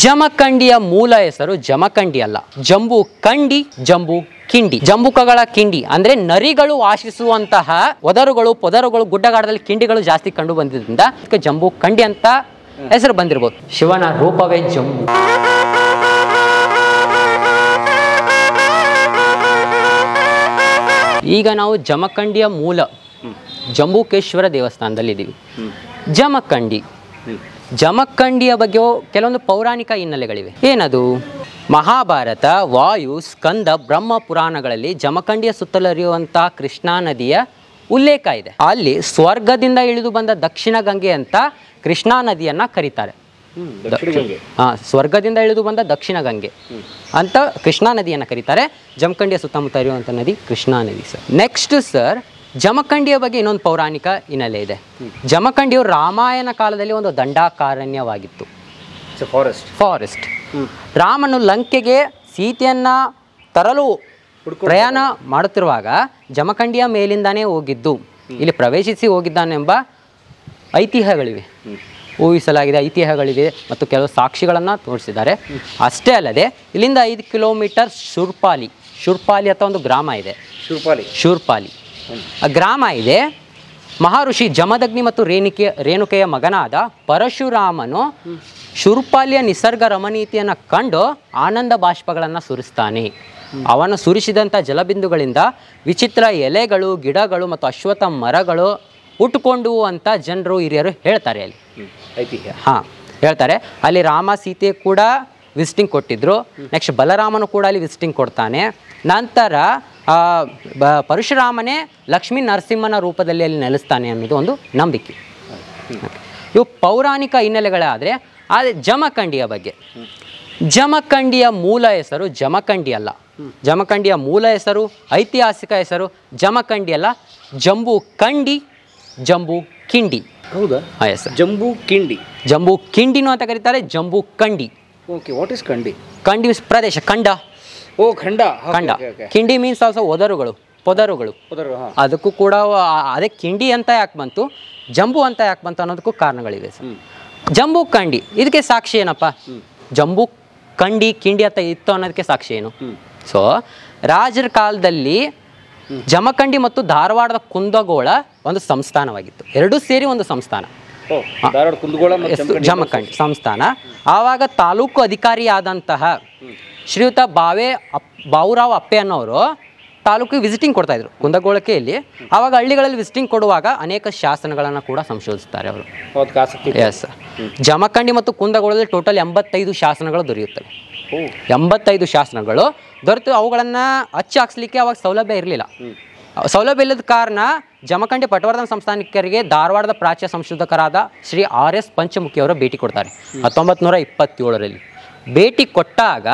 ಜಮಖಂಡಿಯ ಮೂಲ ಹೆಸರು ಜಮಖಂಡಿ ಅಲ್ಲ, ಜಂಬೂ ಕಂಡಿ, ಜಂಬೂ ಕಿಂಡಿ. ಜಂಬುಕಗಳ ಕಿಂಡಿ ಅಂದ್ರೆ ನರಿಗಳು ವಾಸಿಸುವಂತಹ ಒದರುಗಳು, ಪೊದರುಗಳು, ಗುಡ್ಡಗಾಡದಲ್ಲಿ ಕಿಂಡಿಗಳು ಜಾಸ್ತಿ ಕಂಡು ಬಂದಿದ್ದರಿಂದ ಜಂಬೂ ಕಂಡಿ ಅಂತ ಹೆಸರು ಬಂದಿರಬಹುದು. ಶಿವನ ರೂಪವೇ ಜಂಬೂ. ಈಗ ನಾವು ಜಮಖಂಡಿಯ ಮೂಲ ಜಂಬೂಕೇಶ್ವರ ದೇವಸ್ಥಾನದಲ್ಲಿ ಇದ್ದೀವಿ. ಜಮಖಂಡಿಯ ಬಗ್ಗೆ ಕೆಲವೊಂದು ಪೌರಾಣಿಕ ಹಿನ್ನೆಲೆಗಳಿವೆ. ಏನದು? ಮಹಾಭಾರತ, ವಾಯು, ಸ್ಕಂದ, ಬ್ರಹ್ಮ ಪುರಾಣಗಳಲ್ಲಿ ಜಮಖಂಡಿಯ ಸುತ್ತಲರಿಯುವಂತಹ ಕೃಷ್ಣಾ ನದಿಯ ಉಲ್ಲೇಖ ಇದೆ. ಅಲ್ಲಿ ಸ್ವರ್ಗದಿಂದ ಇಳಿದು ಬಂದ ದಕ್ಷಿಣ ಗಂಗೆ ಅಂತ ಕೃಷ್ಣಾ ನದಿಯನ್ನ ಕರೀತಾರೆ. ಸ್ವರ್ಗದಿಂದ ಇಳಿದು ಬಂದ ದಕ್ಷಿಣ ಗಂಗೆ ಅಂತ ಕೃಷ್ಣಾ ನದಿಯನ್ನ ಕರೀತಾರೆ. ಜಮಖಂಡಿಯ ಸುತ್ತಮುತ್ತ ಇರುವಂತ ನದಿ ಕೃಷ್ಣಾ ನದಿ ಸರ್. ನೆಕ್ಸ್ಟ್ ಸರ್, ಜಮಖಂಡಿಯ ಬಗ್ಗೆ ಇನ್ನೊಂದು ಪೌರಾಣಿಕ ಹಿನ್ನೆಲೆ ಇದೆ. ಜಮಖಂಡಿಯು ರಾಮಾಯಣ ಕಾಲದಲ್ಲಿ ಒಂದು ದಂಡಕಾರಣ್ಯವಾಗಿತ್ತು, ಫಾರೆಸ್ಟ್. ರಾಮನು ಲಂಕೆಗೆ ಸೀತೆಯನ್ನ ತರಲು ಪ್ರಯಾಣ ಮಾಡುತ್ತಿರುವಾಗ ಜಮಖಂಡಿಯ ಮೇಲಿಂದಾನೇ ಹೋಗಿದ್ದು, ಇಲ್ಲಿ ಪ್ರವೇಶಿಸಿ ಹೋಗಿದ್ದಾನೆಂಬ ಐತಿಹ್ಯಗಳಿವೆ, ಊಹಿಸಲಾಗಿದೆ, ಐತಿಹ್ಯಗಳಿವೆ ಮತ್ತು ಕೆಲವು ಸಾಕ್ಷಿಗಳನ್ನು ತೋರಿಸಿದ್ದಾರೆ. ಅಷ್ಟೇ ಅಲ್ಲದೆ ಇಲ್ಲಿಂದ 5 ಕಿಲೋಮೀಟರ್ ಶೂರ್ಪಾಲಿ ಅಥವಾ ಒಂದು ಗ್ರಾಮ ಇದೆ. ಶೂರ್ಪಾಲಿ ಆ ಗ್ರಾಮ ಇದೆ. ಮಹರ್ಷಿ ಜಮದಗ್ನಿ ಮತ್ತು ರೇಣುಕೆಯ ಮಗನಾದ ಪರಶುರಾಮನು ಶೂರ್ಪಾಲಿಯ ನಿಸರ್ಗ ರಮಣೀಯತೆಯನ್ನು ಕಂಡು ಆನಂದ ಬಾಷ್ಪಗಳನ್ನು ಸುರಿಸ್ತಾನೆ. ಅವನು ಸುರಿಸಿದಂಥ ಜಲಬಿಂದುಗಳಿಂದ ವಿಚಿತ್ರ ಎಲೆಗಳು, ಗಿಡಗಳು ಮತ್ತು ಅಶ್ವತ್ಥ ಮರಗಳು ಹುಟ್ಟುಕೊಂಡು ಅಂತ ಜನರು ಹಿರಿಯರು ಹೇಳ್ತಾರೆ. ಅಲ್ಲಿ ಹೇಳ್ತಾರೆ. ಅಲ್ಲಿ ರಾಮ ಸೀತೆ ಕೂಡ ವಿಸಿಟಿಂಗ್ ಕೊಟ್ಟಿದ್ರು. ನೆಕ್ಸ್ಟ್ ಬಲರಾಮನು ಕೂಡ ಅಲ್ಲಿ ವಿಸಿಟಿಂಗ್ ಕೊಡ್ತಾನೆ. ನಂತರ ಪರಶುರಾಮನೇ ಲಕ್ಷ್ಮೀ ನರಸಿಂಹನ ರೂಪದಲ್ಲಿ ಅಲ್ಲಿ ನೆಲೆಸ್ತಾನೆ ಅನ್ನೋದು ಒಂದು ನಂಬಿಕೆ. ಇವು ಪೌರಾಣಿಕ ಹಿನ್ನೆಲೆಗಳಾದರೆ ಜಮಖಂಡಿಯ ಬಗ್ಗೆ, ಜಮಖಂಡಿಯ ಮೂಲ ಹೆಸರು ಜಮಖಂಡಿ ಅಲ್ಲ. ಜಮಖಂಡಿಯ ಮೂಲ ಹೆಸರು, ಐತಿಹಾಸಿಕ ಹೆಸರು ಜಮಖಂಡಿ ಅಲ್ಲ, ಜಂಬೂ ಕಂಡಿ, ಜಂಬೂ ಕಿಂಡಿ. ಹೌದಾ? ಜಂಬೂ ಕಿಂಡಿ, ಜಂಬೂ ಕಿಂಡಿನೂ ಅಂತ ಕರೀತಾರೆ, ಜಂಬೂ ಕಂಡಿ. ಓಕೆ, ವಾಟ್ ಇಸ್ ಕಂಡಿ? ಕಂಡಿ ಪ್ರದೇಶ, ಖಂಡ. ಓ, ಖಂಡ. ಕಿಂಡಿ ಮೀನ್ಸ್ ಆಲ್ಸೋ ಒದರುಗಳು, ಪೊದರುಗಳು. ಅದಕ್ಕೂ ಕೂಡ ಅದೇ ಕಿಂಡಿ ಅಂತ ಯಾಕೆ ಬಂತು, ಜಂಬೂ ಅಂತ ಯಾಕೆ ಬಂತು ಅನ್ನೋದಕ್ಕೂ ಕಾರಣಗಳಿವೆ ಸರ್. ಜಂಬೂ ಕಂಡಿ ಇದಕ್ಕೆ ಸಾಕ್ಷಿ ಏನಪ್ಪ? ಜಂಬೂ ಕಂಡಿ ಕಿಂಡಿ ಅಂತ ಇತ್ತು ಅನ್ನೋದಕ್ಕೆ ಸಾಕ್ಷಿ ಏನು? ಸೊ ರಾಜರ ಕಾಲದಲ್ಲಿ ಜಮಖಂಡಿ ಮತ್ತು ಧಾರವಾಡದ ಕುಂದಗೋಳ ಒಂದು ಸಂಸ್ಥಾನವಾಗಿತ್ತು. ಎರಡೂ ಸೇರಿ ಒಂದು ಸಂಸ್ಥಾನ, ಜಮಖಂಡಿ ಸಂಸ್ಥಾನ. ಆವಾಗ ತಾಲೂಕು ಅಧಿಕಾರಿಯಾದಂತಹ ಶ್ರೀಯುತ ಬಾವುರಾವ್ ಅಪ್ಪೆ ಅನ್ನೋರು ತಾಲೂಕಿಗೆ ವಿಸಿಟಿಂಗ್ ಕೊಡ್ತಾ ಇದ್ರು ಕುಂದಗೋಳಕ್ಕೆ. ಇಲ್ಲಿ ಆವಾಗ ಹಳ್ಳಿಗಳಲ್ಲಿ ವಿಸಿಟಿಂಗ್ ಕೊಡುವಾಗ ಅನೇಕ ಶಾಸನಗಳನ್ನು ಕೂಡ ಸಂಶೋಧಿಸ್ತಾರೆ ಅವರು. ಎಸ್, ಜಮಖಂಡಿ ಮತ್ತು ಕುಂದಗೋಳದಲ್ಲಿ ಟೋಟಲ್ 85 ಶಾಸನಗಳು ದೊರೆಯುತ್ತವೆ. 85 ಶಾಸನಗಳು ದೊರೆತು ಅವುಗಳನ್ನು ಹಚ್ಚಿ ಹಾಕ್ಸ್ಲಿಕ್ಕೆ ಅವಾಗ ಸೌಲಭ್ಯ ಇರಲಿಲ್ಲ. ಸೌಲಭ್ಯ ಇಲ್ಲದ ಕಾರಣ ಜಮಖಂಡಿ ಪಟವರ್ಧನ ಸಂಸ್ಥಾನಿಕರಿಗೆ ಧಾರವಾಡದ ಪ್ರಾಚ್ಯ ಸಂಶೋಧಕರಾದ ಶ್ರೀ R.S. ಪಂಚಮುಖಿಯವರು ಭೇಟಿ ಕೊಡ್ತಾರೆ 1927ರಲ್ಲಿ. ಭೇಟಿ ಕೊಟ್ಟಾಗ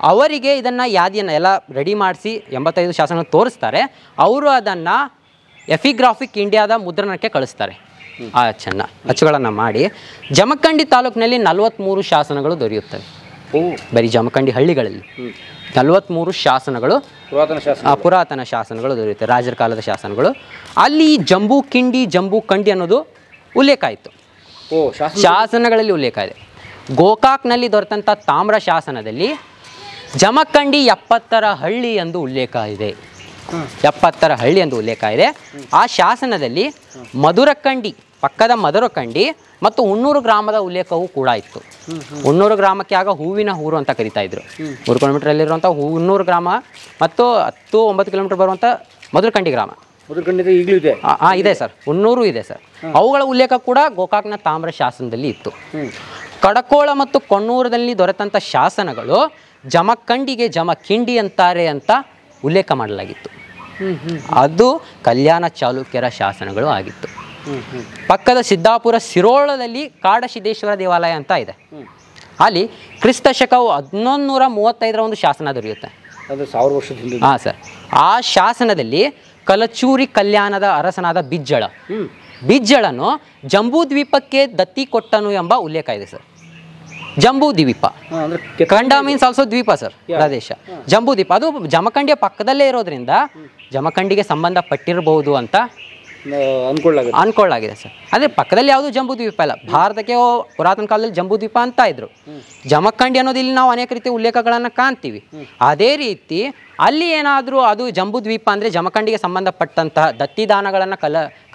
ಅವರಿಗೆ ಇದನ್ನು ಯಾದಿಯನ್ನು ಎಲ್ಲ ರೆಡಿ ಮಾಡಿಸಿ 85 ಶಾಸನಗಳು ತೋರಿಸ್ತಾರೆ. ಅವರು ಅದನ್ನು ಎಫಿಗ್ರಾಫಿಕ್ ಇಂಡಿಯಾದ ಮುದ್ರಣಕ್ಕೆ ಕಳಿಸ್ತಾರೆ. ಆ ಅಚ್ಚುಗಳನ್ನು ಮಾಡಿ ಜಮಖಂಡಿ ತಾಲೂಕಿನಲ್ಲಿ 43 ಶಾಸನಗಳು ದೊರೆಯುತ್ತವೆ. ಬರೀ ಜಮಖಂಡಿ ಹಳ್ಳಿಗಳಲ್ಲಿ 43 ಶಾಸನಗಳು, ಪುರಾತನ ಶಾಸನಗಳು ದೊರೆಯುತ್ತವೆ, ರಾಜರ ಕಾಲದ ಶಾಸನಗಳು. ಅಲ್ಲಿ ಜಂಬೂ ಕಿಂಡಿ, ಜಂಬೂ ಕಂಡಿ ಅನ್ನೋದು ಉಲ್ಲೇಖ ಆಯಿತು, ಶಾಸನಗಳಲ್ಲಿ ಉಲ್ಲೇಖ ಇದೆ. ಗೋಕಾಕ್ನಲ್ಲಿ ದೊರೆತಂಥ ತಾಮ್ರ ಶಾಸನದಲ್ಲಿ ಜಮಖಂಡಿ 70ರ ಹಳ್ಳಿ ಎಂದು ಉಲ್ಲೇಖ ಇದೆ. 70ರ ಹಳ್ಳಿ ಎಂದು ಉಲ್ಲೇಖ ಇದೆ. ಆ ಶಾಸನದಲ್ಲಿ ಮಧುರಕಂಡಿ, ಪಕ್ಕದ ಮಧುರಕಂಡಿ ಮತ್ತು ಹುಣ್ಣೂರು ಗ್ರಾಮದ ಉಲ್ಲೇಖವೂ ಕೂಡ ಇತ್ತು. ಹುಣ್ಣೂರು ಗ್ರಾಮಕ್ಕೆ ಆಗ ಹೂವಿನ ಊರು ಅಂತ ಕರಿತಾ ಇದ್ರು. 3 ಕಿಲೋಮೀಟರಲ್ಲಿರುವಂಥ ಹುಣ್ಣೂರು ಗ್ರಾಮ ಮತ್ತು 10-9 ಕಿಲೋಮೀಟರ್ ಬರುವಂಥ ಮಧುರಕಂಡಿ ಗ್ರಾಮ ಇದೆ ಸರ್. ಹುಣ್ಣೂರು ಇದೆ ಸರ್. ಅವುಗಳ ಉಲ್ಲೇಖ ಕೂಡ ಗೋಕಾಕ್ನ ತಾಮ್ರ ಶಾಸನದಲ್ಲಿ ಇತ್ತು. ಕಡಕೋಳ ಮತ್ತು ಕೊಣ್ಣೂರದಲ್ಲಿ ದೊರೆತಂಥ ಶಾಸನಗಳು ಜಮಖಂಡಿಗೆ ಜಮಖಿಂಡಿ ಅಂತಾರೆ ಅಂತ ಉಲ್ಲೇಖ ಮಾಡಲಾಗಿತ್ತು. ಅದು ಕಲ್ಯಾಣ ಚಾಲುಕ್ಯರ ಶಾಸನಗಳು ಆಗಿತ್ತು. ಪಕ್ಕದ ಸಿದ್ದಾಪುರ ಸಿರೋಳದಲ್ಲಿ ಕಾಡಸಿದ್ದೇಶ್ವರ ದೇವಾಲಯ ಅಂತ ಇದೆ. ಅಲ್ಲಿ ಕ್ರಿಸ್ತ ಶಕವು 1135ರ ಒಂದು ಶಾಸನ ದೊರೆಯುತ್ತೆ. ಹಾಂ ಸರ್. ಆ ಶಾಸನದಲ್ಲಿ ಕಲಚೂರಿ ಕಲ್ಯಾಣದ ಅರಸನಾದ ಬಿಜ್ಜಳನು ಜಂಬೂ ದ್ವೀಪಕ್ಕೆ ದತ್ತಿ ಕೊಟ್ಟನು ಎಂಬ ಉಲ್ಲೇಖ ಇದೆ ಸರ್. ಜಂಬೂ ದ್ವೀಪ, ಖಂಡ ಮೀನ್ಸ್ ಆಲ್ಸೋ ದ್ವೀಪ ಸರ್, ಪ್ರದೇಶ. ಜಂಬೂ ದ್ವೀಪ ಅದು ಜಮಖಂಡಿಯ ಪಕ್ಕದಲ್ಲೇ ಇರೋದ್ರಿಂದ ಜಮಖಂಡಿಗೆ ಸಂಬಂಧಪಟ್ಟಿರಬಹುದು ಅಂತ ಅನ್ಕೊಳ್ಳಾಗಿದೆ ಸರ್. ಅಂದರೆ ಪಕ್ಕದಲ್ಲಿ ಯಾವುದು ಜಂಬೂ ದ್ವೀಪ ಇಲ್ಲ. ಭಾರತಕ್ಕೆ ಪುರಾತನ ಕಾಲದಲ್ಲಿ ಜಂಬೂ ದ್ವೀಪ ಅಂತ ಇದ್ರು. ಜಮಖಂಡಿ ಅನ್ನೋದು ಇಲ್ಲಿ ನಾವು ಅನೇಕ ರೀತಿಯ ಉಲ್ಲೇಖಗಳನ್ನು ಕಾಣ್ತೀವಿ. ಅದೇ ರೀತಿ ಅಲ್ಲಿ ಏನಾದರೂ ಅದು ಜಂಬೂ ದ್ವೀಪ ಅಂದರೆ ಜಮಖಂಡಿಗೆ ಸಂಬಂಧಪಟ್ಟಂತಹ ದತ್ತಿದಾನಗಳನ್ನು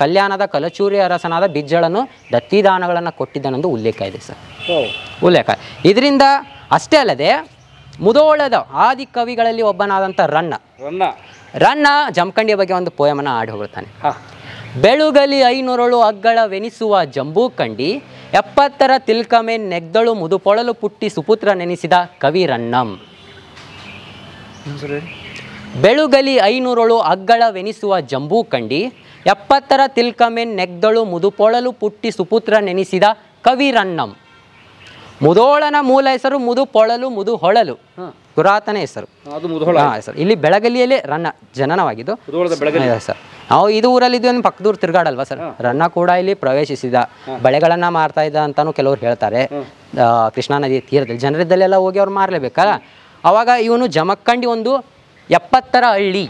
ಕಲ್ಯಾಣದ ಕಲಚೂರಿ ಅರಸನಾದ ಬಿಜ್ಜಳನು ದತ್ತಿದಾನಗಳನ್ನು ಕೊಟ್ಟಿದ್ದನೊಂದು ಉಲ್ಲೇಖ ಇದೆ ಸರ್. ಉಲ್ಲೇಖ ಇದರಿಂದ ಅಷ್ಟೇ ಅಲ್ಲದೆ ಮುಧೋಳದ ಆದಿ ಕವಿಗಳಲ್ಲಿ ಒಬ್ಬನಾದಂಥ ರನ್ನ ಜಮಖಂಡಿಯ ಬಗ್ಗೆ ಒಂದು ಪೋಯಮನ್ನು ಆಡಿ ಹೋಗುತ್ತಾನೆ. ಬೆಳುಗಲಿ 500 ಅಗ್ಗಳವೆನಿಸುವ ಜಂಬೂ ಕಂಡಿ 70 ತಿಲ್ಕಮೆ ನೆಗ್ದಳು ಮುದುಪೊಳಲು ಪುಟ್ಟಿ ಸುಪುತ್ರ ನೆನೆಸಿದ ಕವಿ ರನ್ನಂ. ಬೆಳುಗಲಿ 500 ಅಗ್ಗಳವೆನಿಸುವ ಜಂಬೂ ಕಂಡಿ 70 ತಿಲ್ಕಮೆ ನೆಗ್ದಳು ಮುದುಪೊಳಲು ಪುಟ್ಟಿ ಸುಪುತ್ರ ನೆನೆಸಿದ ಕವಿ ರನ್ನಂ. ಮುಧೋಳನ ಮೂಲ ಹೆಸರು ಮುದುಪೊಳಲು ಮುದುಹೊಳಲು, ಪುರಾತನ ಹೆಸರು. ಸರ್ ಇಲ್ಲಿ ಬೆಳಗಲಿಯಲ್ಲೇ ರನ್ನ ಜನನವಾಗಿದ್ದು ಸರ್. ನಾವು ಇದು ಊರಲ್ಲಿ ಇದ್ವಿ, ಪಕ್ಕದೂರು ತಿರುಗಾಡಲ್ವಾ ಸರ್. ರನ್ನ ಕೂಡ ಇಲ್ಲಿ ಪ್ರವೇಶಿಸಿದ, ಬೆಳೆಗಳನ್ನ ಮಾರ್ತಾ ಇದ್ದ ಅಂತಾನು ಕೆಲವರು ಹೇಳ್ತಾರೆ. ಕೃಷ್ಣಾ ನದಿ ತೀರದಲ್ಲಿ ಜನರಿದ್ದಲ್ಲೆಲ್ಲ ಹೋಗಿ ಅವ್ರು ಮಾರಲೇಬೇಕಲ್ಲ. ಅವಾಗ ಇವನು ಜಮಖಂಡಿ ಒಂದು 70 ಹಳ್ಳಿ,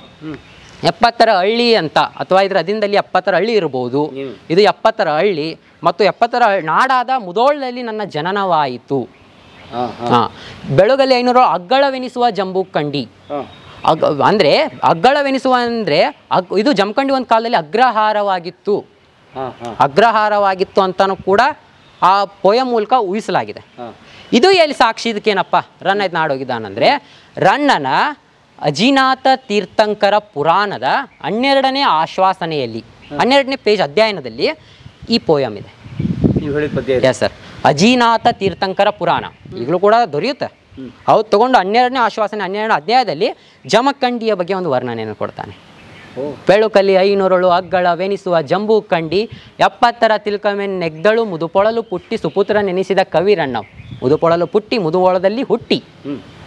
70 ಹಳ್ಳಿ ಅಂತ, ಅಥವಾ ಇದರ ಅಧೀನದಲ್ಲಿ 70 ಹಳ್ಳಿ ಇರಬಹುದು. ಇದು 70 ಹಳ್ಳಿ ಮತ್ತು 70 ನಾಡಾದ ಮುಧೋಳದಲ್ಲಿ ನನ್ನ ಜನನವಾಯಿತು. ಬೆಳುಗಲಿ 500 ಅಗ್ಗಳವೆನಿಸುವ ಜಂಬೂ ಕಂಡಿ. ಅಂದರೆ ಅಗ್ಗಳವೆನಿಸುವ ಅಂದರೆ ಇದು ಜಮಖಂಡಿ ಒಂದು ಕಾಲದಲ್ಲಿ ಅಗ್ರಹಾರವಾಗಿತ್ತು, ಅಗ್ರಹಾರವಾಗಿತ್ತು ಅಂತಾನು ಕೂಡ ಆ ಪೋಯ ಮೂಲಕ ಊಹಿಸಲಾಗಿದೆ. ಇದು ಎಲ್ಲಿ ಸಾಕ್ಷಿ ಇದಕ್ಕೇನಪ್ಪ ರನ್ನ ಇದು ನಾಡೋಗಿದ್ದಾನಂದರೆ ರನ್ನನ ಅಜಿನಾಥ ತೀರ್ಥಂಕರ ಪುರಾಣದ 12ನೇ ಆಶ್ವಾಸನೆಯಲ್ಲಿ 12ನೇ ಪೇಜ್ ಅಧ್ಯಯನದಲ್ಲಿ ಈ ಪೋಯಮ್ ಇದೆ. ಎಸ್ ಸರ್, ಅಜಿನಾಥ ತೀರ್ಥಂಕರ ಪುರಾಣ ಈಗಲೂ ಕೂಡ ದೊರೆಯುತ್ತೆ. ಅವ್ರು ತಗೊಂಡು 12ನೇ ಆಶ್ವಾಸನೆ 12ನೇ ಅಧ್ಯಾಯದಲ್ಲಿ ಜಮಖಂಡಿಯ ಬಗ್ಗೆ ಒಂದು ವರ್ಣನೆಯನ್ನು ಕೊಡ್ತಾನೆ. ಬೆಳುಕಲಿ 500 ಅಗ್ಗಳವೆನಿಸುವ ಜಂಬೂ ಕಂಡಿ 70 ತಿಲ್ಕಮೆನ್ ನೆಗ್ದಳು ಮುದುಪೊಳಲು ಪುಟ್ಟಿ ಸುಪುತ್ರ ನೆನೆಸಿದ ಕವಿರಣ್ಣ. ಮುದುಪೊಳಲು ಪುಟ್ಟಿ ಮುದುವೊಳದಲ್ಲಿ ಹುಟ್ಟಿ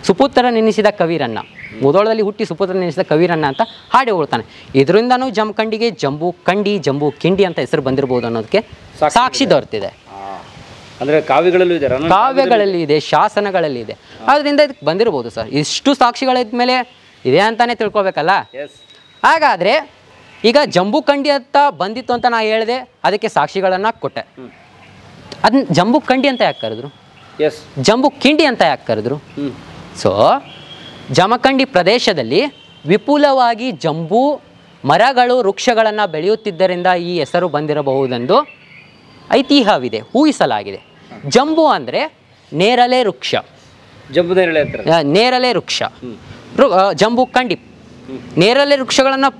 ಸುಪುತ್ರ ನೆನೆಸಿದ ಕವಿರಣ್ಣ, ಮುದೋಳದಲ್ಲಿ ಹುಟ್ಟಿ ಸುಪುತ್ರ ನೆನೆಸಿದ ಕವಿರಣ್ಣ ಅಂತ ಹಾಡಿ ಹೋಗ್ತಾನೆ. ಇದರಿಂದನೂ ಜಮಖಂಡಿಗೆ ಜಂಬೂ ಕಂಡಿ ಜಂಬೂ ಕಿಂಡಿ ಅಂತ ಹೆಸರು ಬಂದಿರಬಹುದು ಅನ್ನೋದಕ್ಕೆ ಸಾಕ್ಷಿ ದೊರೆತಿದೆ. ಅಂದರೆ ಕಾವ್ಯಗಳಲ್ಲೂ ಇದೆ, ಕಾವ್ಯಗಳಲ್ಲಿ ಇದೆ, ಶಾಸನಗಳಲ್ಲಿ ಇದೆ. ಅದರಿಂದ ಇದಕ್ಕೆ ಬಂದಿರಬಹುದು ಸರ್. ಇಷ್ಟು ಸಾಕ್ಷಿಗಳಿದ ಮೇಲೆ ಇದೆ ಅಂತಾನೆ ತಿಳ್ಕೊಬೇಕಲ್ಲ. ಹಾಗಾದರೆ ಈಗ ಜಂಬೂ ಕಂಡಿ ಅಂತ ಬಂದಿತ್ತು ಅಂತ ನಾ ಹೇಳಿದೆ, ಅದಕ್ಕೆ ಸಾಕ್ಷಿಗಳನ್ನು ಕೊಟ್ಟೆ. ಅದನ್ನ ಜಂಬೂ ಕಂಡಿ ಅಂತ ಯಾಕೆ ಕರೆದ್ರು, ಜಂಬೂ ಕಿಂಡಿ ಅಂತ ಯಾಕೆ ಕರೆದ್ರು? ಸೊ ಜಮಖಂಡಿ ಪ್ರದೇಶದಲ್ಲಿ ವಿಪುಲವಾಗಿ ಜಂಬೂ ಮರಗಳು ವೃಕ್ಷಗಳನ್ನು ಬೆಳೆಯುತ್ತಿದ್ದರಿಂದ ಈ ಹೆಸರು ಬಂದಿರಬಹುದೆಂದು ಐತಿಹ್ಯವಿದೆ, ಊಹಿಸಲಾಗಿದೆ. ಜಂಬೂ ಅಂದರೆ ನೇರಳೆ ವೃಕ್ಷ, ನೇರಳೆ ವೃಕ್ಷ. ಜಂಬೂ ಕಂಡಿ ನೇರಳೆ ವೃಕ್ಷಗಳನ್ನು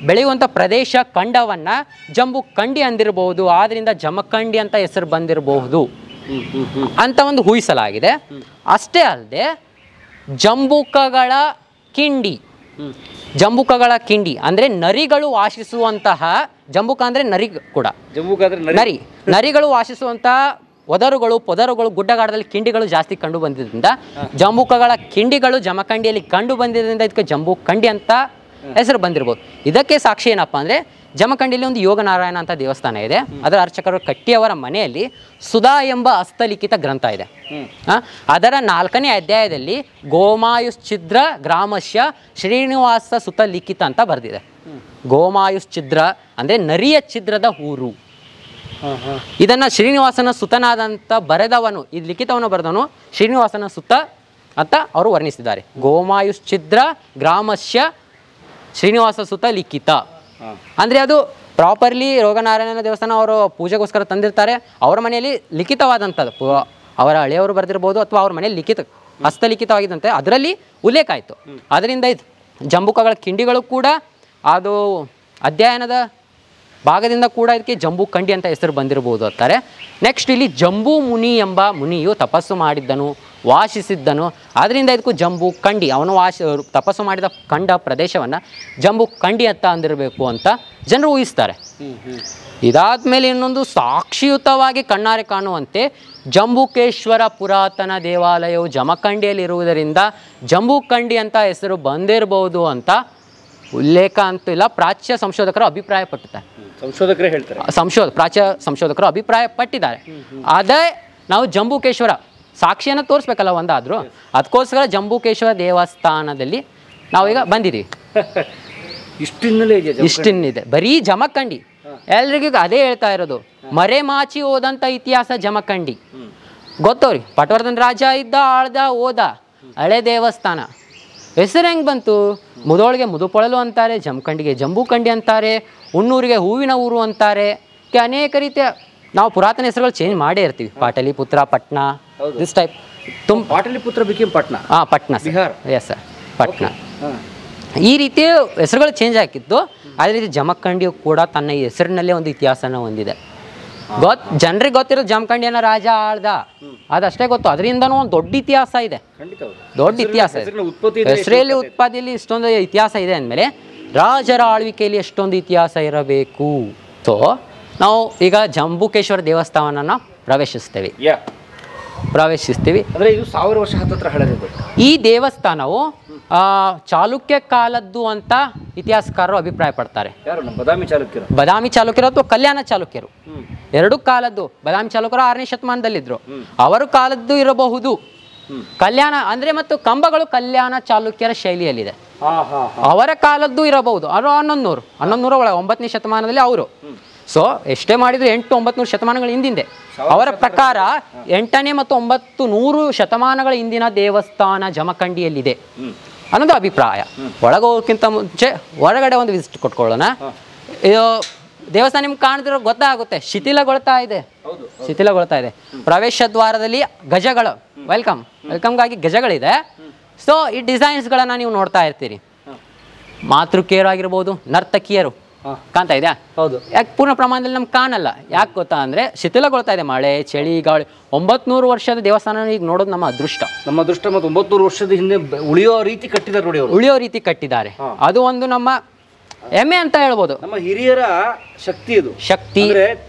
ಬೆಳೆಯುವಂಥ ಪ್ರದೇಶ ಖಂಡವನ್ನು ಜಂಬೂ ಕಂಡಿ ಅಂದಿರಬಹುದು. ಆದ್ದರಿಂದ ಜಮಖಂಡಿ ಅಂತ ಹೆಸರು ಬಂದಿರಬಹುದು ಅಂತ ಒಂದು ಊಹಿಸಲಾಗಿದೆ. ಅಷ್ಟೇ ಅಲ್ಲದೆ ಜಂಬೂಕಗಳ ಕಿಂಡಿ, ಜಂಬೂಕಗಳ ಕಿಂಡಿ ಅಂದರೆ ನರಿಗಳು ವಾಸಿಸುವಂತಹ, ಜಂಬೂಕ ಅಂದರೆ ನರಿ ಕೂಡ, ನರಿಗಳು ವಾಸಿಸುವಂತಹ ಒದರುಗಳು ಪೊದರುಗಳು ಗುಡ್ಡಗಾಡದಲ್ಲಿ ಕಿಂಡಿಗಳು ಜಾಸ್ತಿ ಕಂಡು ಬಂದಿದ್ದರಿಂದ ಜಂಬೂಕಗಳ ಕಿಂಡಿಗಳು ಜಮಖಂಡಿಯಲ್ಲಿ ಕಂಡು ಬಂದಿದ್ದರಿಂದ ಇದಕ್ಕೆ ಜಂಬೂ ಕಂಡಿ ಅಂತ ಹೆಸರು ಬಂದಿರ್ಬೋದು. ಇದಕ್ಕೆ ಸಾಕ್ಷಿ ಏನಪ್ಪ ಅಂದರೆ ಜಮಖಂಡಿಯಲ್ಲಿ ಒಂದು ಯೋಗನಾರಾಯಣ ಅಂತ ದೇವಸ್ಥಾನ ಇದೆ. ಅದರ ಅರ್ಚಕರು ಕಟ್ಟಿಯವರ ಮನೆಯಲ್ಲಿ ಸುಧಾ ಎಂಬ ಹಸ್ತಲಿಖಿತ ಗ್ರಂಥ ಇದೆ. ಅದರ 4ನೇ ಅಧ್ಯಾಯದಲ್ಲಿ ಗೋಮಾಯುಶ್ಚಿದ್ರ ಗ್ರಾಮಸ್ಯ ಶ್ರೀನಿವಾಸ ಸುತ ಲಿಖಿತ ಅಂತ ಬರೆದಿದೆ. ಗೋಮಾಯುಶ್ಚಿದ್ರ ಅಂದರೆ ನರಿಯ ಛಿದ್ರದ ಊರು. ಇದನ್ನು ಶ್ರೀನಿವಾಸನ ಸುತನಾದಂಥ ಬರೆದವನು, ಈ ಲಿಖಿತವನ್ನು ಬರೆದವನು ಶ್ರೀನಿವಾಸನ ಸುತ ಅಂತ ಅವರು ವರ್ಣಿಸಿದ್ದಾರೆ. ಗೋಮಾಯುಶ್ಚಿದ್ರ ಗ್ರಾಮಸ್ಯ ಶ್ರೀನಿವಾಸ ಸುತ ಲಿಖಿತ ಅಂದರೆ ಅದು ಪ್ರಾಪರ್ಲಿ ರೋಗನಾರಾಯಣನ ದೇವಸ್ಥಾನ ಅವರು ಪೂಜೆಗೋಸ್ಕರ ತಂದಿರ್ತಾರೆ. ಅವರ ಮನೆಯಲ್ಲಿ ಲಿಖಿತವಾದಂಥದ್ದು, ಅವರ ಹಳೆಯವರು ಬರೆದಿರ್ಬೋದು ಅಥವಾ ಅವ್ರ ಮನೆಯಲ್ಲಿ ಹಸ್ತಲಿಖಿತವಾಗಿದ್ದಂತೆ ಅದರಲ್ಲಿ ಉಲ್ಲೇಖ ಆಯಿತು. ಅದರಿಂದ ಇದು ಜಂಬೂಕಗಳ ಕಿಂಡಿಗಳು ಕೂಡ ಅದು ಅಧ್ಯಯನದ ಭಾಗದಿಂದ ಕೂಡ ಇದಕ್ಕೆ ಜಂಬೂ ಕಂಡಿ ಅಂತ ಹೆಸರು ಬಂದಿರಬಹುದು ಅಂತಾರೆ. ನೆಕ್ಸ್ಟ್ ಇಲ್ಲಿ ಜಂಬೂ ಮುನಿ ಎಂಬ ಮುನಿಯು ತಪಸ್ಸು ಮಾಡಿದ್ದನು, ವಾಸಿಸಿದ್ದನು. ಅದರಿಂದ ಇದಕ್ಕೂ ಜಂಬೂ ಕಂಡಿ, ಅವನು ತಪಸ್ಸು ಮಾಡಿದ ಕಂಡ ಪ್ರದೇಶವನ್ನು ಜಂಬೂ ಕಂಡಿ ಅಂತ ಅಂದಿರಬೇಕು ಅಂತ ಜನರು ಊಹಿಸ್ತಾರೆ. ಇದಾದ ಮೇಲೆ ಇನ್ನೊಂದು ಸಾಕ್ಷಿಯುತವಾಗಿ ಕಣ್ಣಾರೆ ಕಾಣುವಂತೆ ಜಂಬೂಕೇಶ್ವರ ಪುರಾತನ ದೇವಾಲಯವು ಜಮಖಂಡಿಯಲ್ಲಿರುವುದರಿಂದ ಜಂಬೂ ಕಂಡಿ ಅಂತ ಹೆಸರು ಬಂದಿರಬಹುದು ಅಂತ ಉಲ್ಲೇಖ ಅಂತೂ ಇಲ್ಲ, ಪ್ರಾಚ್ಯ ಸಂಶೋಧಕರು ಅಭಿಪ್ರಾಯಪಟ್ಟಿದ್ದಾರೆ. ಸಂಶೋಧಕರೇ ಹೇಳ್ತಾರೆ, ಪ್ರಾಚ್ಯ ಸಂಶೋಧಕರು ಅಭಿಪ್ರಾಯಪಟ್ಟಿದ್ದಾರೆ. ಅದೇ ನಾವು ಜಂಬೂಕೇಶ್ವರ ಸಾಕ್ಷಿಯನ್ನು ತೋರಿಸ್ಬೇಕಲ್ಲ ಒಂದಾದರೂ, ಅದಕ್ಕೋಸ್ಕರ ಜಂಬೂಕೇಶ್ವರ ದೇವಸ್ಥಾನದಲ್ಲಿ ನಾವೀಗ ಬಂದಿದ್ದೀವಿ. ಇಷ್ಟಿನ್ನಲೇ ಇದೆ, ಇಷ್ಟಿನ್ನಿದೆ. ಬರೀ ಜಮಖಂಡಿ ಎಲ್ರಿಗೂ ಅದೇ ಹೇಳ್ತಾ ಇರೋದು. ಮರೆಮಾಚಿ ಹೋದಂಥ ಇತಿಹಾಸ ಜಮಖಂಡಿ. ಗೊತ್ತವ್ರಿ, ಪಟವರ್ಧನ್ ರಾಜ ಇದ್ದ, ಆಳ್ದ, ಹೋದ. ಹಳೆ ದೇವಸ್ಥಾನ ಹೆಸರು ಹೆಂಗೆ ಬಂತು? ಮುದೋಳಿಗೆ ಮುದುಪೊಳಲು ಅಂತಾರೆ, ಜಮಖಂಡಿಗೆ ಜಂಬೂಕಂಡಿ ಅಂತಾರೆ, ಹುಣ್ಣೂರಿಗೆ ಹೂವಿನ ಊರು ಅಂತಾರೆ. ಅನೇಕ ರೀತಿಯ ನಾವು ಪುರಾತನ ಹೆಸರುಗಳು ಚೇಂಜ್ ಮಾಡೇ ಇರ್ತೀವಿ. Pataliputra, Patna, this type. Pataliputra became Patna. Patna Bihar. Yes sir, Patna. ಈ ರೀತಿಯ ಹೆಸರುಗಳು ಚೇಂಜ್ ಆಗಿತ್ತು. ಅದೇ ರೀತಿ ಜಮಖಂಡಿಯು ಕೂಡ ತನ್ನ ಈ ಹೆಸರಿನಲ್ಲೇ ಒಂದು ಇತಿಹಾಸನ ಹೊಂದಿದೆ. ಜನರಿಗೆ ಗೊತ್ತಿರೋದು ಜಮಖಂಡಿಯನ್ನ ರಾಜ ಆಳ್ದ, ಅದಷ್ಟೇ ಗೊತ್ತು. ಅದರಿಂದನೂ ಒಂದು ದೊಡ್ಡ ಇತಿಹಾಸ ಇದೆ, ದೊಡ್ಡ ಇತಿಹಾಸ ಇದೆ. ಹೆಸರಲ್ಲಿ ಉತ್ಪತ್ತಿಯಲ್ಲಿ ಇಷ್ಟೊಂದು ಇತಿಹಾಸ ಇದೆ ಅಂದಮೇಲೆ ರಾಜರ ಆಳ್ವಿಕೆಯಲ್ಲಿ ಎಷ್ಟೊಂದು ಇತಿಹಾಸ ಇರಬೇಕು. ಸೊ ನಾವು ಈಗ ಜಂಬುಕೇಶ್ವರ ದೇವಸ್ಥಾನನ ಪ್ರವೇಶಿಸ್ತೀವಿ. ಅಂದರೆ ಇದು 1000 ವರ್ಷ ಹತ್ತಿರ ಹಳೆದಿದೆ. ಈ ದೇವಸ್ಥಾನವು ಚಾಲುಕ್ಯ ಕಾಲದ್ದು ಅಂತ ಇತಿಹಾಸಕಾರರು ಅಭಿಪ್ರಾಯ ಪಡ್ತಾರೆ. ಯಾರು? ಬದಾಮಿ ಚಾಲುಕ್ಯರು. ಬದಾಮಿ ಚಾಲುಕ್ಯರು ಅಥವಾ ಕಲ್ಯಾಣ ಚಾಲುಕ್ಯರು, ಎರಡು ಕಾಲದ್ದು. ಬದಾಮಿ ಚಾಲುಕ್ಯರು 6ನೇ ಶತಮಾನದಲ್ಲಿದ್ರು, ಅವರ ಕಾಲದ್ದು ಇರಬಹುದು. ಕಲ್ಯಾಣ ಅಂದ್ರೆ ಮತ್ತು ಕಂಬಗಳು ಕಲ್ಯಾಣ ಚಾಲುಕ್ಯರ ಶೈಲಿಯಲ್ಲಿದೆ, ಅವರ ಕಾಲದ್ದು ಇರಬಹುದು. ಅವರು 1100 ಒಳಗೆ 9ನೇ ಶತಮಾನದಲ್ಲಿ ಅವರು. ಸೊ ಎಷ್ಟೇ ಮಾಡಿದ್ರು 800-900 ಶತಮಾನಗಳ ಹಿಂದಿಂದೆ. ಅವರ ಪ್ರಕಾರ 8ನೇ ಮತ್ತು 900 ಶತಮಾನಗಳ ಹಿಂದಿನ ದೇವಸ್ಥಾನ ಜಮಖಂಡಿಯಲ್ಲಿದೆ ಅನ್ನೋದು ಅಭಿಪ್ರಾಯ. ಒಳಗೋಗೋಕ್ಕಿಂತ ಮುಂಚೆ ಹೊರಗಡೆ ಒಂದು ವಿಸಿಟ್ ಕೊಟ್ಕೊಳ್ಳೋಣ. ದೇವಸ್ಥಾನ ನಿಮ್ಗೆ ಕಾಣಿದಿರೋ ಗೊತ್ತಾಗುತ್ತೆ, ಶಿಥಿಲಗೊಳ್ತಾ ಇದೆ. ಪ್ರವೇಶ ದ್ವಾರದಲ್ಲಿ ಗಜಗಳು, ವೆಲ್ಕಮ್ಗಾಗಿ ಗಜಗಳಿದೆ. ಸೊ ಈ ಡಿಸೈನ್ಸ್ಗಳನ್ನು ನೀವು ನೋಡ್ತಾ ಇರ್ತೀರಿ. ಮಾತೃಕೆಯರು ಆಗಿರ್ಬೋದು, ನರ್ತಕಿಯರು ಕಾಣ್ತಾ ಇದೆಯಾ? ಹೌದು. ಯಾಕೆ ಪೂರ್ಣ ಪ್ರಮಾಣದಲ್ಲಿ ನಮ್ಗೆ ಕಾಣಲ್ಲ? ಯಾಕೆ ಗೊತ್ತಾ ಅಂದರೆ ಶಿಥಿಲಗೊಳ್ತಾ ಇದೆ, ಮಳೆ, ಚಳಿ, ಗಾಳಿ. 900 ವರ್ಷದ ದೇವಸ್ಥಾನ ಈಗ ನೋಡೋದು ನಮ್ಮ ಅದೃಷ್ಟ. ಮತ್ತು 900 ವರ್ಷದ ಹಿಂದೆ ಉಳಿಯೋ ರೀತಿ ಕಟ್ಟಿದ್ದಾರೆ ನೋಡಿ, ಉಳಿಯೋ ರೀತಿ ಕಟ್ಟಿದ್ದಾರೆ. ಅದು ಒಂದು ನಮ್ಮ ಹೆಮ್ಮೆ ಅಂತ ಹೇಳ್ಬೋದು. ನಮ್ಮ ಹಿರಿಯರ ಶಕ್ತಿ, ಇದು ಶಕ್ತಿ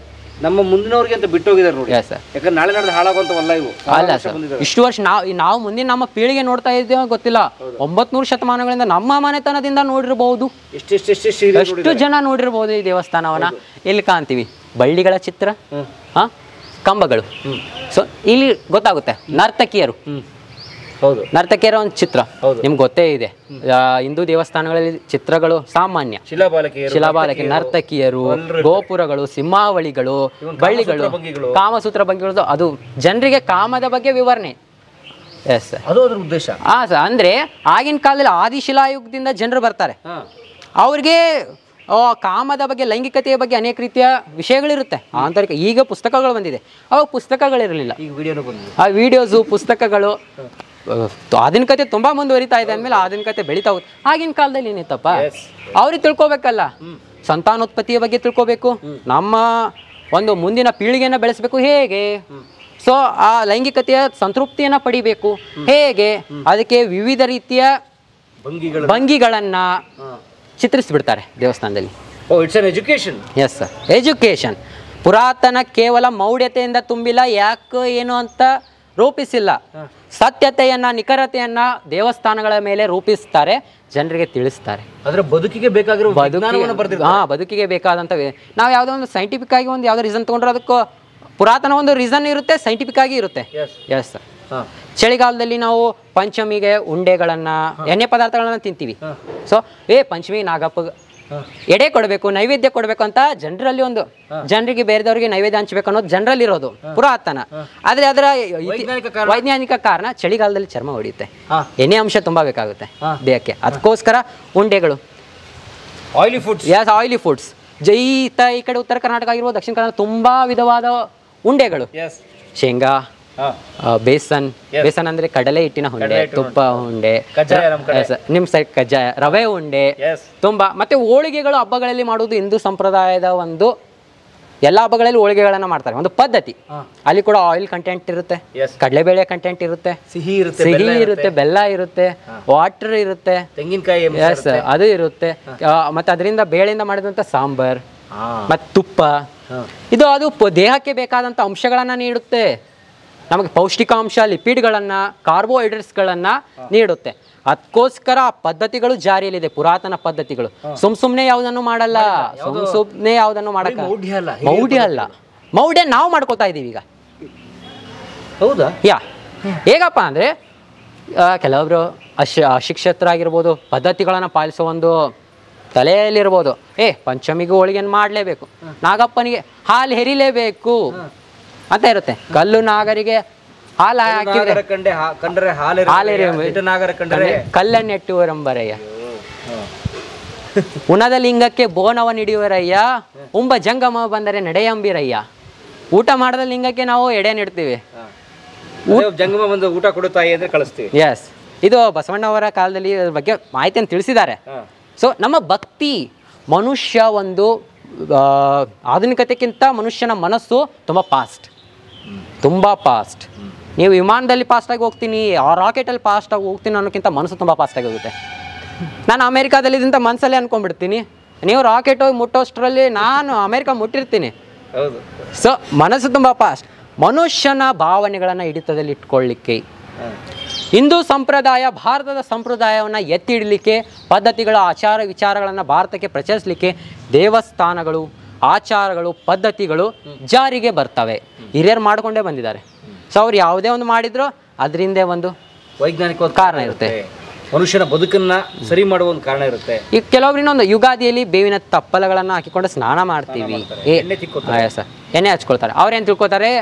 ನಮ್ಮ ಮುಂದಿನವ್ರಿಗೆ ಅಂತ ಬಿಟ್ಟೋಗಿದ್ದಾರೆ ನೋಡಿ. ಯಾಕಂದ್ರೆ ನಾಳೆ ನಾಳೆ ಹಾಳಾಗುವಂತವಲ್ಲ ಇವು. ಅಲ್ಲ ಸರ್, ಇಷ್ಟು ವರ್ಷ ನಾವು ಮುಂದಿನ ನಮ್ಮ ಪೀಳಿಗೆ ನೋಡ್ತಾ ಇದ್ದೇವೆ ಗೊತ್ತಿಲ್ಲ. 900 ಶತಮಾನಗಳಿಂದ ನಮ್ಮ ಮನೆತನದಿಂದ ನೋಡಿರಬಹುದು, ಎಷ್ಟು ಜನ ನೋಡಿರ್ಬೋದು ಈ ದೇವಸ್ಥಾನವನ್ನ. ಇಲ್ಲಿ ಕಾಣ್ತೀವಿ ಬಳ್ಳಿಗಳ ಚಿತ್ರ, ಕಂಬಗಳು. ಸೊ ಇಲ್ಲಿ ಗೊತ್ತಾಗುತ್ತೆ ನರ್ತಕಿಯರು. ನರ್ತಕಿಯರ ಒಂದು ಚಿತ್ರ ನಿಮ್ಗೆ ಗೊತ್ತೇ ಇದೆ. ಹಿಂದೂ ದೇವಸ್ಥಾನಗಳಲ್ಲಿ ಚಿತ್ರಗಳು ಸಾಮಾನ್ಯ. ಶಿಲಾಬಾಲಕಿ, ನರ್ತಕಿಯರು, ಗೋಪುರಗಳು, ಸಿಂಹಾವಳಿಗಳು, ಬಳ್ಳಿಗಳು, ಕಾಮಸೂತ್ರ ಭಂಗಿಗಳು. ಅದು ಜನರಿಗೆ ಕಾಮದ ಬಗ್ಗೆ ವಿವರಣೆ. ಎಸ್ ಸರ್, ಅದು ಅದರ ಉದ್ದೇಶ. ಸರ್, ಅಂದ್ರೆ ಆಗಿನ ಕಾಲದಲ್ಲಿ ಆದಿಶಿಲಾಯುಗದಿಂದ ಜನರು ಬರ್ತಾರೆ. ಅವ್ರಿಗೆ ಕಾಮದ ಬಗ್ಗೆ, ಲೈಂಗಿಕತೆಯ ಬಗ್ಗೆ ಅನೇಕ ರೀತಿಯ ವಿಷಯಗಳಿರುತ್ತೆ, ಆಂತರಿಕ. ಈಗ ಪುಸ್ತಕಗಳು ಬಂದಿದೆ, ಅವಾಗ ಪುಸ್ತಕಗಳಿರಲಿಲ್ಲ. ಆ ವಿಡಿಯೋಸು, ಪುಸ್ತಕಗಳು, ಆಧುನಿಕತೆ ತುಂಬಾ ಮುಂದುವರಿತಾ ಇದೆ ಅಂದಮೇಲೆ ಆಧುನಿಕತೆ ಬೆಳೀತಾ ಹೋಗುತ್ತೆ. ಆಗಿನ ಕಾಲದಲ್ಲಿ ಏನಿತ್ತಪ್ಪ, ಅವ್ರಿಗೆ ತಿಳ್ಕೊಬೇಕಲ್ಲ, ಸಂತಾನೋತ್ಪತ್ತಿಯ ಬಗ್ಗೆ ತಿಳ್ಕೊಬೇಕು, ನಮ್ಮ ಒಂದು ಮುಂದಿನ ಪೀಳಿಗೆಯನ್ನು ಬೆಳೆಸಬೇಕು ಹೇಗೆ. ಸೊ ಆ ಲೈಂಗಿಕತೆಯ ಸಂತೃಪ್ತಿಯನ್ನು ಪಡಿಬೇಕು ಹೇಗೆ, ಅದಕ್ಕೆ ವಿವಿಧ ರೀತಿಯ ಭಂಗಿಗಳನ್ನ ಚಿತ್ರಿಸಿಬಿಡ್ತಾರೆ ದೇವಸ್ಥಾನದಲ್ಲಿ. Yes sir, education. ಪುರಾತನ ಕೇವಲ ಮೌಢ್ಯತೆಯಿಂದ ತುಂಬಿಲ್ಲ, ಯಾಕೆ ಏನು ಅಂತ ರೂಪಿಸಿಲ್ಲ. ಸತ್ಯತೆಯನ್ನ, ನಿಖರತೆಯನ್ನ ದೇವಸ್ಥಾನಗಳ ಮೇಲೆ ರೂಪಿಸ್ತಾರೆ, ಜನರಿಗೆ ತಿಳಿಸ್ತಾರೆ. ಬದುಕಿಗೆ ಬೇಕಾಗಿರೋ ಬದುಕಿಗೆ ಬೇಕಾದಂತ. ನಾವು ಯಾವುದೋ ಒಂದು ಸೈಂಟಿಫಿಕ್ ಆಗಿ ಒಂದು ಯಾವುದೋ ರೀಸನ್ ತಗೊಂಡ್ರೆ ಅದಕ್ಕೂ ಪುರಾತನ ಒಂದು ರೀಸನ್ ಇರುತ್ತೆ, ಸೈಂಟಿಫಿಕ್ ಆಗಿ ಇರುತ್ತೆ. Yes sir. ಚಳಿಗಾಲದಲ್ಲಿ ನಾವು ಪಂಚಮಿಗೆ ಉಂಡೆಗಳನ್ನ, ಎಣ್ಣೆ ಪದಾರ್ಥಗಳನ್ನ ತಿಂತೀವಿ. ಸೊ ಪಂಚಮಿ ನಾಗಪ್ಪ ಎಡೆ ಕೊಡಬೇಕು, ನೈವೇದ್ಯ ಕೊಡಬೇಕು ಅಂತ ಜನರಲ್ಲಿ ಒಂದು, ಜನರಿಗೆ ಬೇರೆದವ್ರಿಗೆ ನೈವೇದ್ಯ ಹಂಚಬೇಕು ಅನ್ನೋದು ಜನರಲ್ಲಿ ಇರೋದು ಪುರಾತನ. ಆದ್ರೆ ಅದರ ವೈಜ್ಞಾನಿಕ ಕಾರಣ ಚಳಿಗಾಲದಲ್ಲಿ ಚರ್ಮ ಹೊಡೆಯುತ್ತೆ, ಎಣ್ಣೆ ಅಂಶ ತುಂಬಾ ಬೇಕಾಗುತ್ತೆ ದೇಹಕ್ಕೆ, ಅದಕ್ಕೋಸ್ಕರ ಉಂಡೆಗಳು, ಆಯಿಲಿ ಫುಡ್ಸ್. ಈ ಕಡೆ ಉತ್ತರ ಕರ್ನಾಟಕ ಆಗಿರ್ಬೋದು, ದಕ್ಷಿಣ ಕರ್ನಾಟಕ ತುಂಬಾ ವಿಧವಾದ ಉಂಡೆಗಳು. ಶೇಂಗಾ, ಬೇಸನ್ ಅಂದ್ರೆ ಕಡಲೆ ಹಿಟ್ಟಿನ ಉಂಡೆ, ತುಪ್ಪ ಉಂಡೆ, ನಿಮ್ ಸೈಡ್ ಕಜ್ಜಾಯ, ರವೆ ಉಂಡೆ ತುಂಬಾ. ಮತ್ತೆ ಹೋಳಿಗೆಗಳು ಹಬ್ಬಗಳಲ್ಲಿ ಮಾಡುವುದು ಹಿಂದೂ ಸಂಪ್ರದಾಯದ ಒಂದು, ಎಲ್ಲ ಹಬ್ಬಗಳಲ್ಲಿ ಹೋಳಿಗೆಗಳನ್ನ ಮಾಡ್ತಾರೆ, ಒಂದು ಪದ್ಧತಿ. ಅಲ್ಲಿ ಕೂಡ ಆಯಿಲ್ ಕಂಟೆಂಟ್ ಇರುತ್ತೆ, ಕಡಲೆಬೇಳೆ ಕಂಟೆಂಟ್ ಇರುತ್ತೆ, ಸಿಹಿ ಇರುತ್ತೆ, ಬೆಲ್ಲ ಇರುತ್ತೆ, ವಾಟರ್ ಇರುತ್ತೆ, ತೆಂಗಿನಕಾಯಿ ಅದು ಇರುತ್ತೆ. ಮತ್ತೆ ಅದರಿಂದ ಬೇಳೆಯಿಂದ ಮಾಡಿದಂತ ಸಾಂಬಾರ್ ಮತ್ತೆ ತುಪ್ಪ, ಅದು ದೇಹಕ್ಕೆ ಬೇಕಾದಂತ ಅಂಶಗಳನ್ನ ನೀಡುತ್ತೆ. ನಮಗೆ ಪೌಷ್ಟಿಕಾಂಶ, ಲಿಪಿಡ್ಗಳನ್ನ, ಕಾರ್ಬೋಹೈಡ್ರೇಟ್ಸ್ಗಳನ್ನ ನೀಡುತ್ತೆ. ಅದಕ್ಕೋಸ್ಕರ ಪದ್ಧತಿಗಳು ಜಾರಿಯಲ್ಲಿದೆ, ಪುರಾತನ ಪದ್ಧತಿಗಳು. ಸುಮ್ನೆ ಯಾವುದನ್ನು ಮಾಡಲ್ಲ, ಸುಮ್ನೆ ಯಾವುದನ್ನು ಮಾಡಲ್ಲ. ಮೌಢ್ಯ ಅಲ್ಲ, ಮೌಢ್ಯ ನಾವು ಮಾಡ್ಕೋತಾ ಇದೀವಿ ಈಗ. ಹೌದಾ? ಹೇಗಪ್ಪ ಅಂದ್ರೆ ಕೆಲವೊಬ್ರು ಅಶಿಕ್ಷಿತರಾಗಿರ್ಬೋದು, ಪದ್ಧತಿಗಳನ್ನ ಪಾಲಿಸೋ ಒಂದು ತಲೆಯಲ್ಲಿರ್ಬೋದು, ಪಂಚಮಿಗೆ ಹೋಳಿಗೆಯನ್ನು ಮಾಡಲೇಬೇಕು, ನಾಗಪ್ಪನಿಗೆ ಹಾಲು ಹೆರಿಲೇಬೇಕು ಅಂತ ಇರುತ್ತೆ. ಕಲ್ಲು ನಾಗರಿಗೆ ಹಾಲು ಹಾಕಿದ್ರೆ ಕಲ್ಲನ್ನೆಟ್ಟುವರಂಬರಯ್ಯ, ಉಣದ ಲಿಂಗಕ್ಕೆ ಬೋನವ ಹಿಡಿಯುವರಯ್ಯ, ಉಂಬ ಜಂಗಮ ಬಂದರೆ ನಡೆಯಂಬಿರಯ್ಯ. ಊಟ ಮಾಡದ ಲಿಂಗಕ್ಕೆ ನಾವು ಎಡೆ ನೀಡ್ತೀವಿ, ಜಂಗಮ ಬಂದು ಊಟ ಕೊಡುತ್ತಾಯಿ ಅಂದ್ರೆ ಕಳಿಸ್ತೀವಿ. ಎಸ್, ಇದು ಬಸವಣ್ಣವರ ಕಾಲದಲ್ಲಿ ಅದ್ರ ಬಗ್ಗೆ ಮಾಹಿತಿಯನ್ನು ತಿಳಿಸಿದ್ದಾರೆ. ಸೊ ನಮ್ಮ ಭಕ್ತಿ, ಮನುಷ್ಯ ಒಂದು ಆಧುನಿಕತೆಗಿಂತ ಮನುಷ್ಯನ ಮನಸ್ಸು ತುಂಬ ಫಾಸ್ಟ್. ನೀವು ವಿಮಾನದಲ್ಲಿ ಫಾಸ್ಟಾಗಿ ಹೋಗ್ತೀನಿ, ಆ ರಾಕೆಟಲ್ಲಿ ಫಾಸ್ಟಾಗಿ ಹೋಗ್ತೀನಿ ಅನ್ನೋಕ್ಕಿಂತ ಮನಸ್ಸು ತುಂಬ ಫಾಸ್ಟಾಗಿ ಹೋಗುತ್ತೆ. ನಾನು ಅಮೇರಿಕಾದಲ್ಲಿದ್ದಂಥ ಮನಸ್ಸಲ್ಲೇ ಅಂದ್ಕೊಂಡ್ಬಿಡ್ತೀನಿ, ನೀವು ರಾಕೆಟ್ ಹೋಗಿ ಮುಟ್ಟೋಷ್ಟರಲ್ಲಿ ನಾನು ಅಮೇರಿಕಾ ಮುಟ್ಟಿರ್ತೀನಿ. ಸೊ ಮನಸ್ಸು ತುಂಬ ಫಾಸ್ಟ್. ಮನುಷ್ಯನ ಭಾವನೆಗಳನ್ನು ಹಿಡಿತದಲ್ಲಿ ಇಟ್ಕೊಳ್ಳಿಕ್ಕೆ ಹಿಂದೂ ಸಂಪ್ರದಾಯ, ಭಾರತದ ಸಂಪ್ರದಾಯವನ್ನು ಎತ್ತಿ ಹಿಡಲಿಕ್ಕೆ, ಪದ್ಧತಿಗಳ ಆಚಾರ ವಿಚಾರಗಳನ್ನು ಭಾರತಕ್ಕೆ ಪ್ರಚರಿಸಲಿಕ್ಕೆ ದೇವಸ್ಥಾನಗಳು, ಆಚಾರಗಳು, ಪದ್ಧತಿಗಳು ಜಾರಿಗೆ ಬರ್ತವೆ. ಹಿರಿಯರು ಮಾಡಿಕೊಂಡೇ ಬಂದಿದ್ದಾರೆ. ಸೊ ಅವ್ರು ಯಾವುದೇ ಒಂದು ಮಾಡಿದ್ರು ಅದರಿಂದ ಒಂದು ವೈಜ್ಞಾನಿಕ ಕಾರಣ ಇರುತ್ತೆ, ಮನುಷ್ಯನ ಬದುಕನ್ನ ಸರಿ ಮಾಡುವ ಒಂದು ಕಾರಣ ಇರುತ್ತೆ. ಈಗ ಕೆಲವೊಬ್ಬರಿನ ಒಂದು ಯುಗಾದಿಯಲ್ಲಿ ಬೇವಿನ ತಪ್ಪಲಗಳನ್ನು ಹಾಕಿಕೊಂಡು ಸ್ನಾನ ಮಾಡ್ತೀವಿ, ಎಣ್ಣೆ ಹಚ್ಕೊಳ್ತಾರೆ. ಅವ್ರೇನು ತಿಳ್ಕೊತಾರೆ,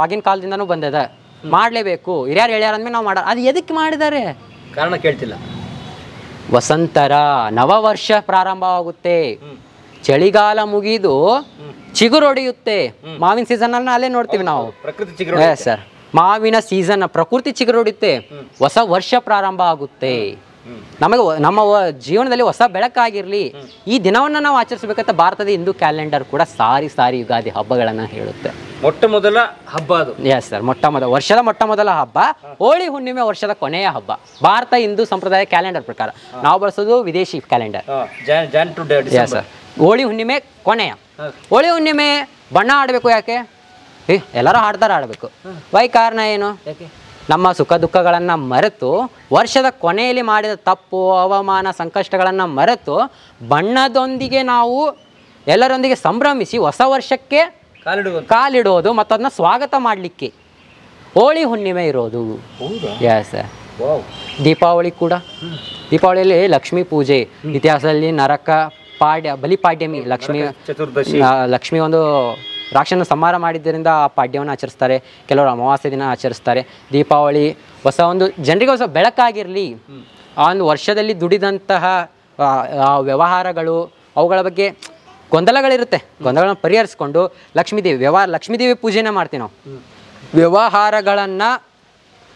ಆಗಿನ ಕಾಲದಿಂದನೂ ಬಂದದ, ಮಾಡಲೇಬೇಕು, ಹಿರಿಯರು ಹೇಳ್ಯಾರ ಅಂದ್ಮೇಲೆ ನಾವು ಅದು ಎದಕ್ಕೆ ಮಾಡಿದ್ದಾರೆ ಕಾರಣ ಕೇಳ್ತಿಲ್ಲ. ವಸಂತರ ನವವರ್ಷ ಪ್ರಾರಂಭವಾಗುತ್ತೆ, ಚಳಿಗಾಲ ಮುಗಿದು ಚಿಗುರೊಡೆಯುತ್ತೆ. ಮಾವಿನ ಸೀಸನ್ ಅನ್ನ ಅಲ್ಲೇ ನೋಡ್ತೀವಿ ನಾವು. ಸರ್, ಮಾವಿನ ಸೀಸನ್, ಪ್ರಕೃತಿ ಚಿಗುರೊಡೆಯುತ್ತೆ, ಹೊಸ ವರ್ಷ ಪ್ರಾರಂಭ ಆಗುತ್ತೆ. ನಮಗೆ ನಮ್ಮ ಜೀವನದಲ್ಲಿ ಹೊಸ ಬೆಳಕಾಗಿರ್ಲಿ, ಈ ದಿನವನ್ನ ನಾವು ಆಚರಿಸಬೇಕಂತ ಭಾರತದ ಹಿಂದೂ ಕ್ಯಾಲೆಂಡರ್ ಕೂಡ ಸಾರಿ ಯುಗಾದಿ ಹಬ್ಬಗಳನ್ನ ಹೇಳುತ್ತೆ. ಮೊಟ್ಟ ಮೊದಲ ಹಬ್ಬ ಅದು. ಎಸ್ ಸರ್, ವರ್ಷದ ಮೊಟ್ಟ ಮೊದಲ ಹಬ್ಬ. ಹೋಳಿ ಹುಣ್ಣಿಮೆ ವರ್ಷದ ಕೊನೆಯ ಹಬ್ಬ. ಭಾರತ ಹಿಂದೂ ಸಂಪ್ರದಾಯ ಕ್ಯಾಲೆಂಡರ್ ಪ್ರಕಾರ, ನಾವು ಬಳಸೋದು ವಿದೇಶಿ ಕ್ಯಾಲೆಂಡರ್. ಎಸ್ ಸರ್, ಹೋಳಿ ಹುಣ್ಣಿಮೆ ಕೊನೆಯ. ಹೋಳಿ ಹುಣ್ಣಿಮೆ ಬಣ್ಣ ಆಡಬೇಕು. ಯಾಕೆ? ಎಲ್ಲರೂ ಆಡಬೇಕು. ವೈ ಕಾರಣ ಏನು? ನಮ್ಮ ಸುಖ ದುಃಖಗಳನ್ನು ಮರೆತು, ವರ್ಷದ ಕೊನೆಯಲ್ಲಿ ಮಾಡಿದ ತಪ್ಪು, ಅವಮಾನ, ಸಂಕಷ್ಟಗಳನ್ನು ಮರೆತು ಬಣ್ಣದೊಂದಿಗೆ ನಾವು ಎಲ್ಲರೊಂದಿಗೆ ಸಂಭ್ರಮಿಸಿ ಹೊಸ ವರ್ಷಕ್ಕೆ ಕಾಲಿಡೋದು ಮತ್ತು ಅದನ್ನ ಸ್ವಾಗತ ಮಾಡಲಿಕ್ಕೆ ಹೋಳಿ ಹುಣ್ಣಿಮೆ ಇರೋದು. Yes sir. ದೀಪಾವಳಿ ಕೂಡ, ದೀಪಾವಳಿಯಲ್ಲಿ ಲಕ್ಷ್ಮೀ ಪೂಜೆ, ಇತಿಹಾಸದಲ್ಲಿ ನರಕ ಬಲಿಪಾಡ್ಯಮಿ, ಲಕ್ಷ್ಮಿ ಒಂದು ರಾಕ್ಷಸನ ಸಂಹಾರ ಮಾಡಿದ್ದರಿಂದ ಆ ಪಾಡ್ಯವನ್ನು ಆಚರಿಸ್ತಾರೆ. ಕೆಲವರು ಅಮಾವಾಸ್ಯೆ ದಿನ ಆಚರಿಸ್ತಾರೆ. ದೀಪಾವಳಿ ಹೊಸ ಒಂದು ಜನರಿಗೆ ಹೊಸ ಬೆಳಕಾಗಿರಲಿ, ಆ ಒಂದು ವರ್ಷದಲ್ಲಿ ದುಡಿದಂತಹ ವ್ಯವಹಾರಗಳು, ಅವುಗಳ ಬಗ್ಗೆ ಗೊಂದಲಗಳಿರುತ್ತೆ, ಗೊಂದಲಗಳನ್ನು ಪರಿಹರಿಸ್ಕೊಂಡು ಲಕ್ಷ್ಮೀದೇವಿ ಪೂಜೆನೇ ಮಾಡ್ತೀವಿ ನಾವು. ವ್ಯವಹಾರಗಳನ್ನು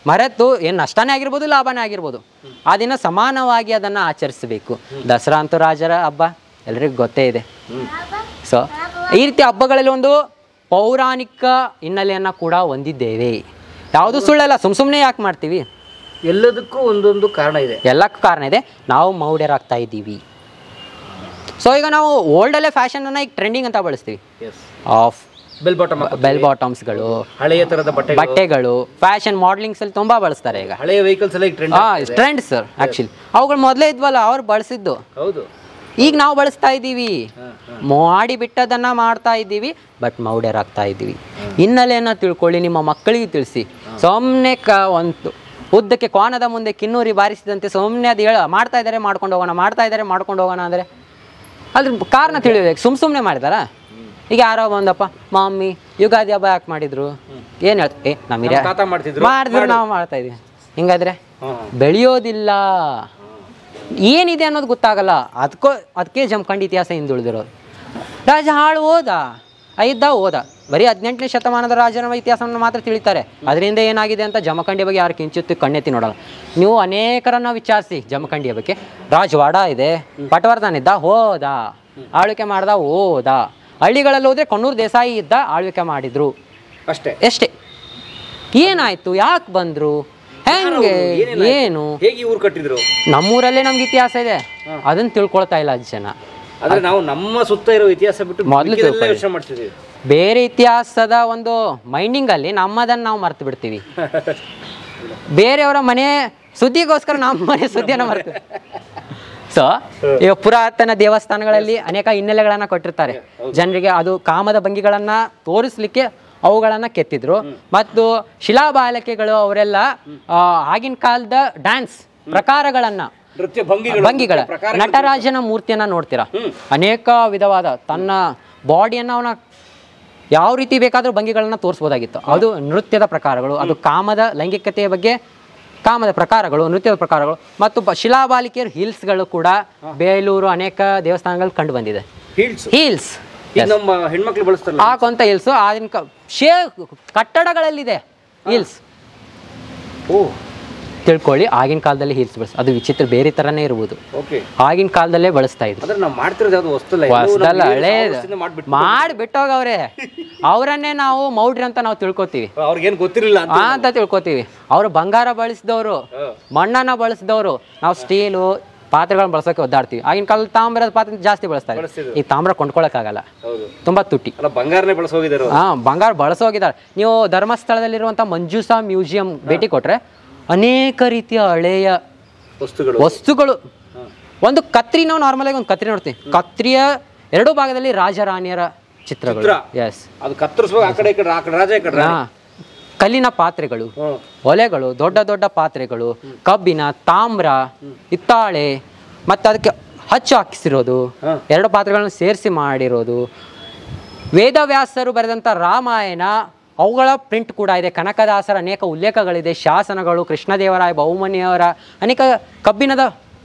ಮರೆತು ಏನು ನಷ್ಟನೇ ಆಗಿರ್ಬೋದು, ಲಾಭನೇ ಆಗಿರ್ಬೋದು, ಆ ದಿನ ಸಮಾನವಾಗಿ ಅದನ್ನು ಆಚರಿಸಬೇಕು. ದಸರಾ ಅಂತೂ ರಾಜರ ಹಬ್ಬ, ಎಲ್ರಿಗೂ ಗೊತ್ತೇ ಇದೆ. ಸೊ ಈ ರೀತಿ ಹಬ್ಬಗಳಲ್ಲಿ ಒಂದು ಪೌರಾಣಿಕ ಹಿನ್ನೆಲೆಯನ್ನು ಕೂಡ ಹೊಂದಿದ್ದೇವೆ. ಯಾವುದು ಸುಳ್ಳಲ್ಲ, ಸುಮ್ಮನೆ ಯಾಕೆ ಮಾಡ್ತೀವಿ? ಎಲ್ಲದಕ್ಕೂ ಒಂದೊಂದು ಕಾರಣ ಇದೆ. ಎಲ್ಲಕ್ಕೂ ಕಾರಣ ಇದೆ. ನಾವು ಮೌಢ್ಯರಾಗ್ತಾ ಇದ್ದೀವಿ. ಸೊ ಈಗ ನಾವು ಓಲ್ಡಲ್ಲೇ ಫ್ಯಾಷನನ್ನು ಈಗ ಟ್ರೆಂಡಿಂಗ್ ಅಂತ ಬಳಸ್ತೀವಿ. ಆಫ್ ಬೆಲ್ ಬಾಟಮ್ಸ್ಗಳು, ಹಳೆಯ ಥರದ ಬಟ್ಟೆಗಳು, ಫ್ಯಾಷನ್ ಮಾಡೆಲಿಂಗ್ಸ್ ಅಲ್ಲಿ ತುಂಬಾ ಬಳಸ್ತಾರೆ ಈಗ. ಹಳೆಯ ವೆಹಿಕಲ್ಸ್ ಎಲ್ಲ ಟ್ರೆಂಡ್ ಸರ್. ಆಕ್ಚುಲಿ ಅವುಗಳು ಮೊದಲೇ ಇದ್ವಲ್ಲ, ಅವ್ರು ಬಳಸಿದ್ದು. ಹೌದು, ಈಗ ನಾವು ಬಳಸ್ತಾ ಇದ್ದೀವಿ, ಮಾಡಿ ಬಿಟ್ಟದನ್ನ ಮಾಡ್ತಾ ಇದ್ದೀವಿ, ಬಟ್ ಮೌಢ್ಯರಾಗ್ತಾ ಇದ್ದೀವಿ. ಹಿನ್ನೆಲೆಯನ್ನು ತಿಳ್ಕೊಳ್ಳಿ, ನಿಮ್ಮ ಮಕ್ಕಳಿಗೆ ತಿಳಿಸಿ. ಸುಮ್ಮನೆ ಒಂದು ಉದ್ದಕ್ಕೆ ಕೋನದ ಮುಂದೆ ಕಿನ್ನೂರಿ ಬಾರಿಸಿದಂತೆ ಸುಮ್ಮನೆ ಅದು ಮಾಡ್ತಾ ಇದ್ದಾರೆ ಮಾಡ್ಕೊಂಡು ಹೋಗೋಣ ಅಂದರೆ ಅದ್ರ ಕಾರಣ ತಿಳಿಬೇಕು. ಸುಮ್ಮನೆ ಮಾಡಿದಾರ? ಈಗ ಯಾರೋ ಬಂದಪ್ಪ, ಮಮ್ಮಿ ಯುಗಾದಿ ಹಬ್ಬ ಯಾಕೆ ಮಾಡಿದ್ರು, ಏನು ಹೇಳ್ತಾರೆ, ಮಾಡಿದ್ರು ನಾವು ಮಾಡ್ತಾ ಇದೀವಿ. ಹಿಂಗಾದ್ರೆ ಬೆಳೆಯೋದಿಲ್ಲ, ಏನಿದೆ ಅನ್ನೋದು ಗೊತ್ತಾಗಲ್ಲ. ಅದಕ್ಕೆ ಜಮಖಂಡಿ ಇತಿಹಾಸ ಹಿಂದುಳಿದಿರೋದು. ರಾಜ ಹಾಳು ಹೋದ ಬರೀ 18ನೇ ಶತಮಾನದ ರಾಜನ ಇತಿಹಾಸವನ್ನು ಮಾತ್ರ ತಿಳಿತಾರೆ. ಅದರಿಂದ ಏನಾಗಿದೆ ಅಂತ ಜಮಖಂಡಿ ಬಗ್ಗೆ ಯಾರು ಕಿಂಚಿತ್ತು ಕಣ್ಣೆತ್ತಿ ನೋಡಲ್ಲ. ನೀವು ಅನೇಕರನ್ನ ವಿಚಾರಿಸಿ ಜಮಖಂಡಿಯ ಬಗ್ಗೆ. ರಾಜವಾಡ ಇದೆ, ಪಟವರ್ಧನ ಇದ್ದ, ಹೋದ, ಆಳ್ವಿಕೆ ಮಾಡ್ದ, ಹೋದ. ಹಳ್ಳಿಗಳಲ್ಲಿ ಹೋದ್ರೆ ಕೊಣ್ಣೂರು ದೇಸಾಯಿ ಇದ್ದ, ಆಳ್ವಿಕೆ ಮಾಡಿದ್ರು, ಎಷ್ಟೇ. ಏನಾಯ್ತು, ಯಾಕೆ ಬಂದ್ರು, ಹೆಂಗೆ, ಏನು, ಊರು ಕಟ್ಟಿದ್ರು? ನಮ್ಮೂರಲ್ಲೇ ನಮ್ಗೆ ಇತಿಹಾಸ ಇದೆ, ಅದನ್ನ ತಿಳ್ಕೊಳ್ತಾ ಇಲ್ಲ ಜನ. ಆದ್ರೆ ನಾವು ನಮ್ಮ ಸುತ್ತ ಇರೋ ಇತಿಹಾಸ ಬಿಟ್ಟು ಮೊದಲು ಮಾಡ್ತಿದ್ದೀವಿ. ಬೇರೆ ಇತಿಹಾಸದ ಒಂದು ಮೈಂಡಿಂಗ್ ಅಲ್ಲಿ ನಮ್ಮದನ್ನ ನಾವು ಮರ್ತು ಬಿಡ್ತೀವಿ. ಬೇರೆಯವರ ಮನೆ ಸುದ್ದಿಗೋಸ್ಕರ ನಮ್ಮ ಮನೆ ಸುದ್ದಿಯನ್ನು ಮರ್ತೀವಿ. ಸೊ ಈಗ ಪುರಾತನ ದೇವಸ್ಥಾನಗಳಲ್ಲಿ ಅನೇಕ ಹಿನ್ನೆಲೆಗಳನ್ನ ಕೊಟ್ಟಿರ್ತಾರೆ ಜನರಿಗೆ. ಅದು ಕಾಮದ ಭಂಗಿಗಳನ್ನ ತೋರಿಸ್ಲಿಕ್ಕೆ ಅವುಗಳನ್ನ ಕೆತ್ತಿದ್ರು. ಮತ್ತು ಶಿಲಾಬಾಲಕೆಗಳು ಅವರೆಲ್ಲ ಆಗಿನ ಕಾಲದ ಡ್ಯಾನ್ಸ್ ಪ್ರಕಾರಗಳನ್ನ ನೃತ್ಯ ಭಂಗಿಗಳ ನಟರಾಜನ ಮೂರ್ತಿಯನ್ನ ನೋಡ್ತೀರಾ, ಅನೇಕ ವಿಧವಾದ ತನ್ನ ಬಾಡಿಯನ್ನ ಅವನ ಯಾವ ರೀತಿ ಬೇಕಾದ್ರೂ ಭಂಗಿಗಳನ್ನ ತೋರಿಸ್ಬೋದಾಗಿತ್ತು. ಅದು ನೃತ್ಯದ ಪ್ರಕಾರಗಳು, ಅದು ಕಾಮದ ಲೈಂಗಿಕತೆಯ ಬಗ್ಗೆ ಕಾಮದ ಪ್ರಕಾರಗಳು, ನೃತ್ಯದ ಪ್ರಕಾರಗಳು. ಮತ್ತು ಶಿಲಾಬಾಲಿಕೆಯರು ಹಿಲ್ಸ್ಗಳು ಕೂಡ ಬೇಲೂರು ಅನೇಕ ದೇವಸ್ಥಾನಗಳು ಕಂಡು ಬಂದಿದೆ. ಹೀಲ್ಸ್ ನಮ್ಮ ಹೆಣ್ಮಕ್ಳು ಬಳಸ್ತಾರೆ ಹಾಕುವಂತ ಹಿಲ್ಸ್ ಆಗಿನ ಕಟ್ಟಡಗಳಲ್ಲಿದೆ ಹಿಲ್ಸ್. ತಿಳ್ಕೊಳ್ಳಿ, ಆಗಿನ ಕಾಲದಲ್ಲಿ ಹಿಲ್ಸ್ ಬಳಸ್, ಅದು ವಿಚಿತ್ರ ಬೇರೆ ತರನೇ ಇರ್ಬೋದು. ಆಗಿನ ಕಾಲದಲ್ಲೇ ಬಳಸ್ತಾ ಇದ್ರು. ಹೊಸದಲ್ಲ, ಹಳೇದು ಮಾಡಿಬಿಟ್ಟೋಗವ್ರೆ. ಅವರನ್ನೇ ನಾವು ಮೌಡ್ರಿ ಅಂತ ನಾವು ತಿಳ್ಕೊತೀವಿ, ಅವ್ರಿಗೇನು ಗೊತ್ತಿರಲಿಲ್ಲ ಅಂತ ತಿಳ್ಕೊತೀವಿ. ಅವರು ಬಂಗಾರ ಬಳಸಿದವರು, ಮಣ್ಣನ್ನ ಬಳಸಿದವರು, ನಾವು ಸ್ಟೀಲು ಪಾತ್ರೆಗಳನ್ನ ಬಳಸೋಕೆ ಒದ್ದಾಡ್ತೀವಿ. ಆಗಿನ ಕಾಲದಲ್ಲಿ ತಾಮ್ರದ ಪಾತ್ರೆ ಜಾಸ್ತಿ ಬಳಸ್ತಾರೆ. ಈ ತಾಮ್ರ ಕೊಂಡ್ಕೊಳಕ್ಕಾಗಲ್ಲ, ತುಂಬಾ ತುಟ್ಟಿ. ಬಂಗಾರನೇ ಬಳಸೋಗಿದ್ದಾರೆ. ಬಂಗಾರ ಬಳಸೋಗಿದ್ದಾರೆ. ನೀವು ಧರ್ಮಸ್ಥಳದಲ್ಲಿರುವಂಥ ಮಂಜೂಸಾ ಮ್ಯೂಸಿಯಂ ಭೇಟಿ ಕೊಟ್ರೆ ಅನೇಕ ರೀತಿಯ ಹಳೆಯ ವಸ್ತುಗಳು. ಒಂದು ಕತ್ರಿ, ನಾವು ನಾರ್ಮಲ್ ಆಗಿ ಒಂದು ಕತ್ರಿ ನೋಡ್ತೀವಿ, ಕತ್ರಿಯ ಎರಡು ಭಾಗದಲ್ಲಿ ರಾಜರಾಣಿಯರ ಚಿತ್ರಗಳು. ಎಸ್, ಅದು ಕತ್ತರಿಸುವಾಗ ಆ ಕಡೆ ಈ ಕಡೆ, ಆ ಕಡೆ ರಾಜ ಈ ಕಡೆ ರಾಣಿ. ಕಲ್ಲಿನ ಪಾತ್ರೆಗಳು, ಒಲೆಗಳು, ದೊಡ್ಡ ದೊಡ್ಡ ಪಾತ್ರೆಗಳು, ಕಬ್ಬಿನ, ತಾಮ್ರ, ಹಿತ್ತಾಳೆ, ಮತ್ತು ಅದಕ್ಕೆ ಹಚ್ಚು ಹಾಕಿಸಿರೋದು, ಎರಡು ಪಾತ್ರೆಗಳನ್ನು ಸೇರಿಸಿ ಮಾಡಿರೋದು. ವೇದವ್ಯಾಸರು ಬರೆದಂಥ ರಾಮಾಯಣ ಅವುಗಳ ಪ್ರಿಂಟ್ ಕೂಡ ಇದೆ. ಕನಕದಾಸರ ಅನೇಕ ಉಲ್ಲೇಖಗಳಿದೆ, ಶಾಸನಗಳು, ಕೃಷ್ಣದೇವರಾಯ ಬಹುಮನಿಯವರ ಅನೇಕ ಕಬ್ಬಿಣದ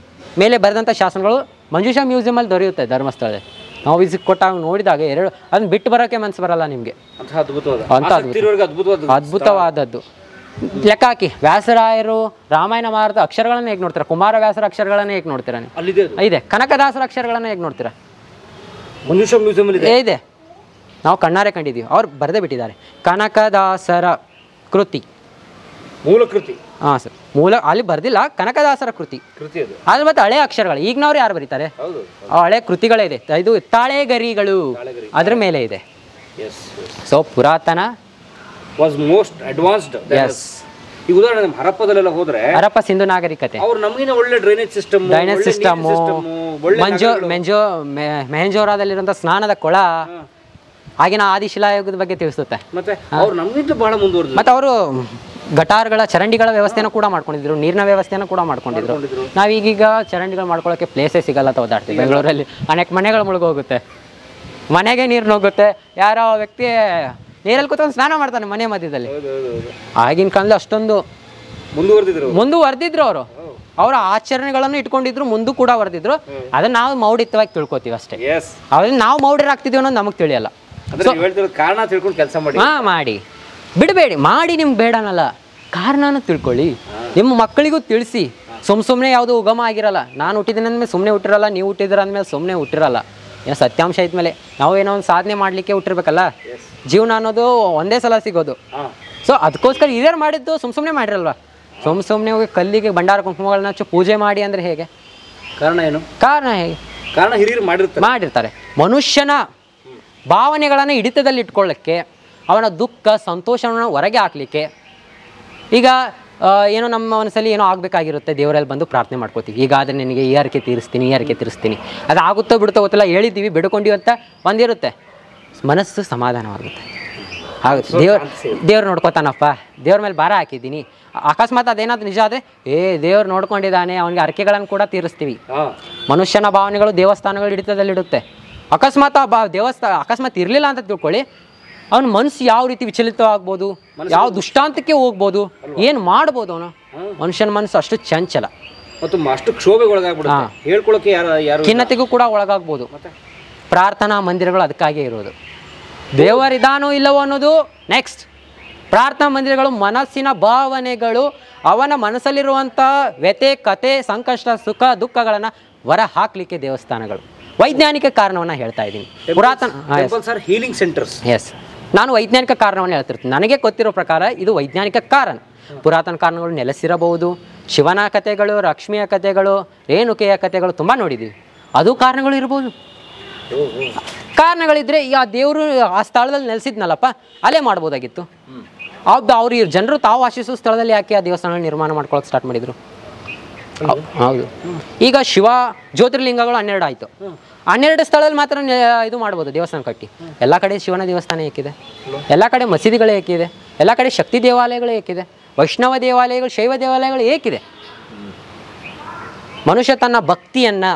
ಮೇಲೆ ಬರೆದಂಥ ಶಾಸನಗಳು ಮಂಜೂಷಾ ಮ್ಯೂಸಿಯಮಲ್ಲಿ ದೊರೆಯುತ್ತೆ ಧರ್ಮಸ್ಥಳದಲ್ಲಿ. ನಾವು ವಿಸಿಟ್ ಕೊಟ್ಟಾಗ ನೋಡಿದಾಗ ಅದನ್ನ ಬಿಟ್ಟು ಬರೋಕ್ಕೆ ಮನಸ್ಸು ಬರಲ್ಲ ನಿಮಗೆ. ಅದ್ಭುತವಾದದ್ದು. ಲೆಕ್ಕ ಹಾಕಿ, ವ್ಯಾಸರಾಯರು ರಾಮಾಯಣ ಮಹಾಭಾರತ ಅಕ್ಷರಗಳನ್ನು ಹೇಗೆ ನೋಡ್ತೀರಾ? ಕುಮಾರ ವ್ಯಾಸರ ಅಕ್ಷರಗಳನ್ನು ಹೇಗೆ ನೋಡ್ತೀರಾ? ಇದೆ. ಕನಕದಾಸರ ಅಕ್ಷರಗಳನ್ನು ಹೇಗೆ ನೋಡ್ತೀರಾ? ಇದೆ, ನಾವು ಕಣ್ಣಾರೆ ಕಂಡಿದ್ದೀವಿ. ಅವ್ರು ಬರೆದೇ ಬಿಟ್ಟಿದ್ದಾರೆ. ಕನಕದಾಸರ ಕೃತಿ, ಮೂಲ ಕೃತಿ. ಹಾಂ ಸರ್, ಮೂಲ ಅಲ್ಲಿ ಬರ್ದಿಲ್ಲ, ಕನಕದಾಸರ ಕೃತಿ. ಅದು ಮತ್ತೆ ಹಳೆ ಅಕ್ಷರಗಳು. ಈಗಿನವ್ರು ಯಾರು ಬರೀತಾರೆ? ಹಳೆ ಕೃತಿಗಳೇ ಇದೆ. ಇದು ತಾಳೆಗರಿಗಳು ಅದ್ರ ಮೇಲೆ ಇದೆ. ಸೊ ಪುರಾತನ ವಾಸ್ ಮೋಸ್ಟ್ ಅಡ್ವಾನ್ಸ್ಡ್. ಎಸ್. ಈ ಉದಾಹರಣೆ ನಮ್ಮ ಹರಪ್ಪದಲ್ಲೆಲ್ಲ ಹೋದ್ರೆ, ಹರಪ್ಪ ಸಿಂಧು ನಾಗರಿಕತೆ, ಅವ್ರು ನಮಗಿನ ಒಳ್ಳೆ ಡ್ರೈನೇಜ್ ಸಿಸ್ಟಮ್, ಮೆಹಂಜೋರಾದಲ್ಲಿರುವಂಥ ಸ್ನಾನದ ಕೊಳ, ಆಗಿನ ಆದಿಶಿಲಾಯುಗದ ಬಗ್ಗೆ ತಿಳಿಸುತ್ತೆ. ಮತ್ತೆ ಅವ್ರು ನಮಗಿಂತ ಬಹಳ ಮುಂದುವರೆದ್ರು. ಮತ್ತೆ ಅವರು ಗಟಾರ್ಗಳ, ಚರಂಡಿಗಳ ವ್ಯವಸ್ಥೆಯನ್ನು ಕೂಡ ಮಾಡ್ಕೊಂಡಿದ್ರು, ನೀರಿನ ವ್ಯವಸ್ಥೆಯನ್ನು ಕೂಡ ಮಾಡ್ಕೊಂಡಿದ್ರು. ನಾವೀಗೀಗ ಚರಂಡಿಗಳು ಮಾಡ್ಕೊಳ್ಳೋಕೆ ಪ್ಲೇಸೇ ಸಿಗಲ್ಲ ಅಂತ ಓದಾಡ್ತೀವಿ. ಬೆಂಗಳೂರಲ್ಲಿ ಅನೇಕ ಮನೆಗಳು ಮುಳುಗೋಗುತ್ತೆ, ಮನೆಗೆ ನೀರು ನುಗ್ಗುತ್ತೆ. ಯಾರೋ ವ್ಯಕ್ತಿ ನೀರಲ್ಲಿ ಕೂತ್ಕೊಂಡು ಸ್ನಾನ ಮಾಡ್ತಾನೆ ಮನೆ ಮಧ್ಯದಲ್ಲಿ. ಆಗಿನ ಕಾಲದಲ್ಲಿ ಅಷ್ಟೊಂದು ಮುಂದುವರೆದಿದ್ರು ಅವರು. ಅವರ ಆಚರಣೆಗಳನ್ನು ಇಟ್ಕೊಂಡಿದ್ರು, ಮುಂದೂ ಕೂಡ ವರೆದಿದ್ರು. ಅದನ್ನ ನಾವು ಮೌಢ್ಯವಾಗಿ ತಿಳ್ಕೊತೀವಿ ಅಷ್ಟೇ. ಅದ್ರಲ್ಲಿ ನಾವು ಮೌಢ್ಯರಾಗ್ತಿದೀವಿ ಅನ್ನೋದು ನಮಗೆ ತಿಳಿಯಲ್ಲ. ಕಾರಣ ತಿಳ್ಕೊಂಡು ಕೆಲಸ ಮಾಡಿ. ಮಾಡಿ ಬಿಡಬೇಡಿ, ಮಾಡಿ. ನಿಮ್ಗೆ ಬೇಡನಲ್ಲ, ಕಾರಣನ ತಿಳ್ಕೊಳ್ಳಿ. ನಿಮ್ಮ ಮಕ್ಕಳಿಗೂ ತಿಳಿಸಿ. ಸುಮ್ಮನೆ ಯಾವುದೋ ಉಗಮ ಆಗಿರಲ್ಲ. ನಾನು ಹುಟ್ಟಿದ್ದೀನಿ ಅಂದಮೇಲೆ ಸುಮ್ಮನೆ ಹುಟ್ಟಿರಲ್ಲ, ನೀವು ಹುಟ್ಟಿದ್ರ ಅಂದಮೇಲೆ ಸುಮ್ಮನೆ ಹುಟ್ಟಿರಲ್ಲ. ಏನೋ ಸತ್ಯಾಂಶ ಇದ್ಮೇಲೆ ನಾವು ಏನೋ ಒಂದು ಸಾಧನೆ ಮಾಡಲಿಕ್ಕೆ ಹುಟ್ಟಿರ್ಬೇಕಲ್ಲ. ಜೀವನ ಅನ್ನೋದು ಒಂದೇ ಸಲ ಸಿಗೋದು. ಸೊ ಅದಕ್ಕೋಸ್ಕರ ಹಿರಿಯರು ಮಾಡಿದ್ದು ಸುಮ್ಮನೆ ಮಾಡಿರಲ್ವ. ಸುಮ್ಮನೆ ಹೋಗಿ ಕಲ್ಲಿಗೆ ಭಂಡಾರ ಕುಂಕುಮಗಳನ್ನ ಹಚ್ಚಿ ಪೂಜೆ ಮಾಡಿ ಅಂದರೆ ಹೇಗೆ? ಕಾರಣ ಏನು? ಕಾರಣ ಹೇಗೆ? ಕಾರಣ ಹಿರಿಯರು ಮಾಡಿರ್ತಾರೆ. ಮನುಷ್ಯನ ಭಾವನೆಗಳನ್ನು ಹಿಡಿತದಲ್ಲಿ ಇಟ್ಕೊಳ್ಳೋಕ್ಕೆ, ಅವನ ದುಃಖ ಸಂತೋಷವನ್ನು ಹೊರಗೆ ಹಾಕಲಿಕ್ಕೆ. ಈಗ ಏನೋ ನಮ್ಮ ಮನಸ್ಸಲ್ಲಿ ಏನೋ ಆಗಬೇಕಾಗಿರುತ್ತೆ, ದೇವರಲ್ಲಿ ಬಂದು ಪ್ರಾರ್ಥನೆ ಮಾಡ್ಕೋತೀವಿ. ಈಗಾದರೆ ನಿನಗೆ ಈ ಹರಕೆ ತೀರಿಸ್ತೀನಿ. ಅದು ಆಗುತ್ತೋ ಬಿಡುತ್ತೋ ಗೊತ್ತಿಲ್ಲ, ಹೇಳಿದ್ದೀವಿ, ಬಿಡ್ಕೊಂಡಿವಿ ಅಂತ ಬಂದಿರುತ್ತೆ. ಮನಸ್ಸು ಸಮಾಧಾನವಾಗುತ್ತೆ. ಆಗುತ್ತೆ. ದೇವ್ರು ನೋಡ್ಕೋತಾನಪ್ಪ, ದೇವ್ರ ಮೇಲೆ ಭಾರ ಹಾಕಿದ್ದೀನಿ. ಅಕಸ್ಮಾತ್ ಅದೇನಾದ್ರು ನಿಜ ಆದರೆ, ದೇವ್ರು ನೋಡ್ಕೊಂಡಿದ್ದಾನೆ, ಅವನಿಗೆ ಹರಕೆಗಳನ್ನು ಕೂಡ ತೀರಿಸ್ತೀವಿ. ಮನುಷ್ಯನ ಭಾವನೆಗಳು ದೇವಸ್ಥಾನಗಳು ಹಿಡಿತದಲ್ಲಿಡುತ್ತೆ. ಅಕಸ್ಮಾತ್ ಅಕಸ್ಮಾತ್ ಇರಲಿಲ್ಲ ಅಂತ ತಿಳ್ಕೊಳ್ಳಿ, ಅವನ ಮನಸ್ಸು ಯಾವ ರೀತಿ ವಿಚಲಿತವಾಗ್ಬೋದು, ಯಾವ ದುಷ್ಟಾಂತಕ್ಕೆ ಹೋಗ್ಬೋದು, ಏನು ಮಾಡ್ಬೋದು ಅವನು. ಮನುಷ್ಯನ ಮನಸ್ಸು ಅಷ್ಟು ಚಂಚಲ ಮತ್ತು ಅಷ್ಟು ಕ್ಷೋಭೆಗೆ ಒಳಗಾಗ್ಬಿಡುತ್ತೆ. ಹೇಳ್ಕೊಳ್ಳೋಕೆ ಯಾರು ಖಿನ್ನತೆಗೂ ಕೂಡ ಒಳಗಾಗ್ಬೋದು. ಪ್ರಾರ್ಥನಾ ಮಂದಿರಗಳು ಅದಕ್ಕಾಗೇ ಇರೋದು. ದೇವರಿದಾನೋ ಇಲ್ಲವೋ ಅನ್ನೋದು ನೆಕ್ಸ್ಟ್. ಪ್ರಾರ್ಥನಾ ಮಂದಿರಗಳು ಮನಸ್ಸಿನ ಭಾವನೆಗಳು, ಅವನ ಮನಸ್ಸಲ್ಲಿರುವಂಥ ವ್ಯಥೆ, ಕತೆ, ಸಂಕಷ್ಟ, ಸುಖ, ದುಃಖಗಳನ್ನು ಹೊರ ಹಾಕಲಿಕ್ಕೆ ದೇವಸ್ಥಾನಗಳು. ವೈಜ್ಞಾನಿಕ ಕಾರಣವನ್ನು ಹೇಳ್ತಾ ಇದ್ದೀನಿ. ಪುರಾತನ ಹೀಲಿಂಗ್ ಸೆಂಟರ್ಸ್. ಎಸ್, ನಾನು ವೈಜ್ಞಾನಿಕ ಕಾರಣವನ್ನು ಹೇಳ್ತಿರ್ತೀನಿ. ನನಗೆ ಗೊತ್ತಿರೋ ಪ್ರಕಾರ ಇದು ವೈಜ್ಞಾನಿಕ ಕಾರಣ. ಪುರಾತನ ಕಾರಣಗಳು ನೆಲೆಸಿರಬಹುದು. ಶಿವನ ಕಥೆಗಳು, ಲಕ್ಷ್ಮಿಯ ಕಥೆಗಳು, ರೇಣುಕೆಯ ಕಥೆಗಳು ತುಂಬ ನೋಡಿದ್ದೀವಿ. ಅದು ಕಾರಣಗಳು ಇರ್ಬೋದು. ಕಾರಣಗಳಿದ್ರೆ ಈಗ ದೇವರು ಆ ಸ್ಥಳದಲ್ಲಿ ನೆಲೆಸಿದ್ನಲ್ಲಪ್ಪ, ಅಲ್ಲೇ ಮಾಡ್ಬೋದಾಗಿತ್ತು. ಅವ್ರು ಜನರು ತಾವು ವಾಸಿಸುವ ಸ್ಥಳದಲ್ಲಿ ಯಾಕೆ ಆ ದೇವಸ್ಥಾನ ನಿರ್ಮಾಣ ಮಾಡ್ಕೊಳಕ್ಕೆ ಸ್ಟಾರ್ಟ್ ಮಾಡಿದರು? ಹೌದು. ಈಗ ಶಿವ ಜ್ಯೋತಿರ್ಲಿಂಗಗಳು 12 ಆಯಿತು. 12 ಸ್ಥಳದಲ್ಲಿ ಮಾತ್ರ ಇದು ಮಾಡ್ಬೋದು, ದೇವಸ್ಥಾನ ಕಟ್ಟಿ. ಎಲ್ಲ ಕಡೆ ಶಿವನ ದೇವಸ್ಥಾನ ಏಕಿದೆ, ಎಲ್ಲ ಕಡೆ ಮಸೀದಿಗಳು ಏಕಿದೆ, ಎಲ್ಲ ಕಡೆ ಶಕ್ತಿ ದೇವಾಲಯಗಳು ಏಕಿದೆ, ವೈಷ್ಣವ ದೇವಾಲಯಗಳು, ಶೈವ ದೇವಾಲಯಗಳು ಏಕಿದೆ. ಮನುಷ್ಯ ತನ್ನ ಭಕ್ತಿಯನ್ನು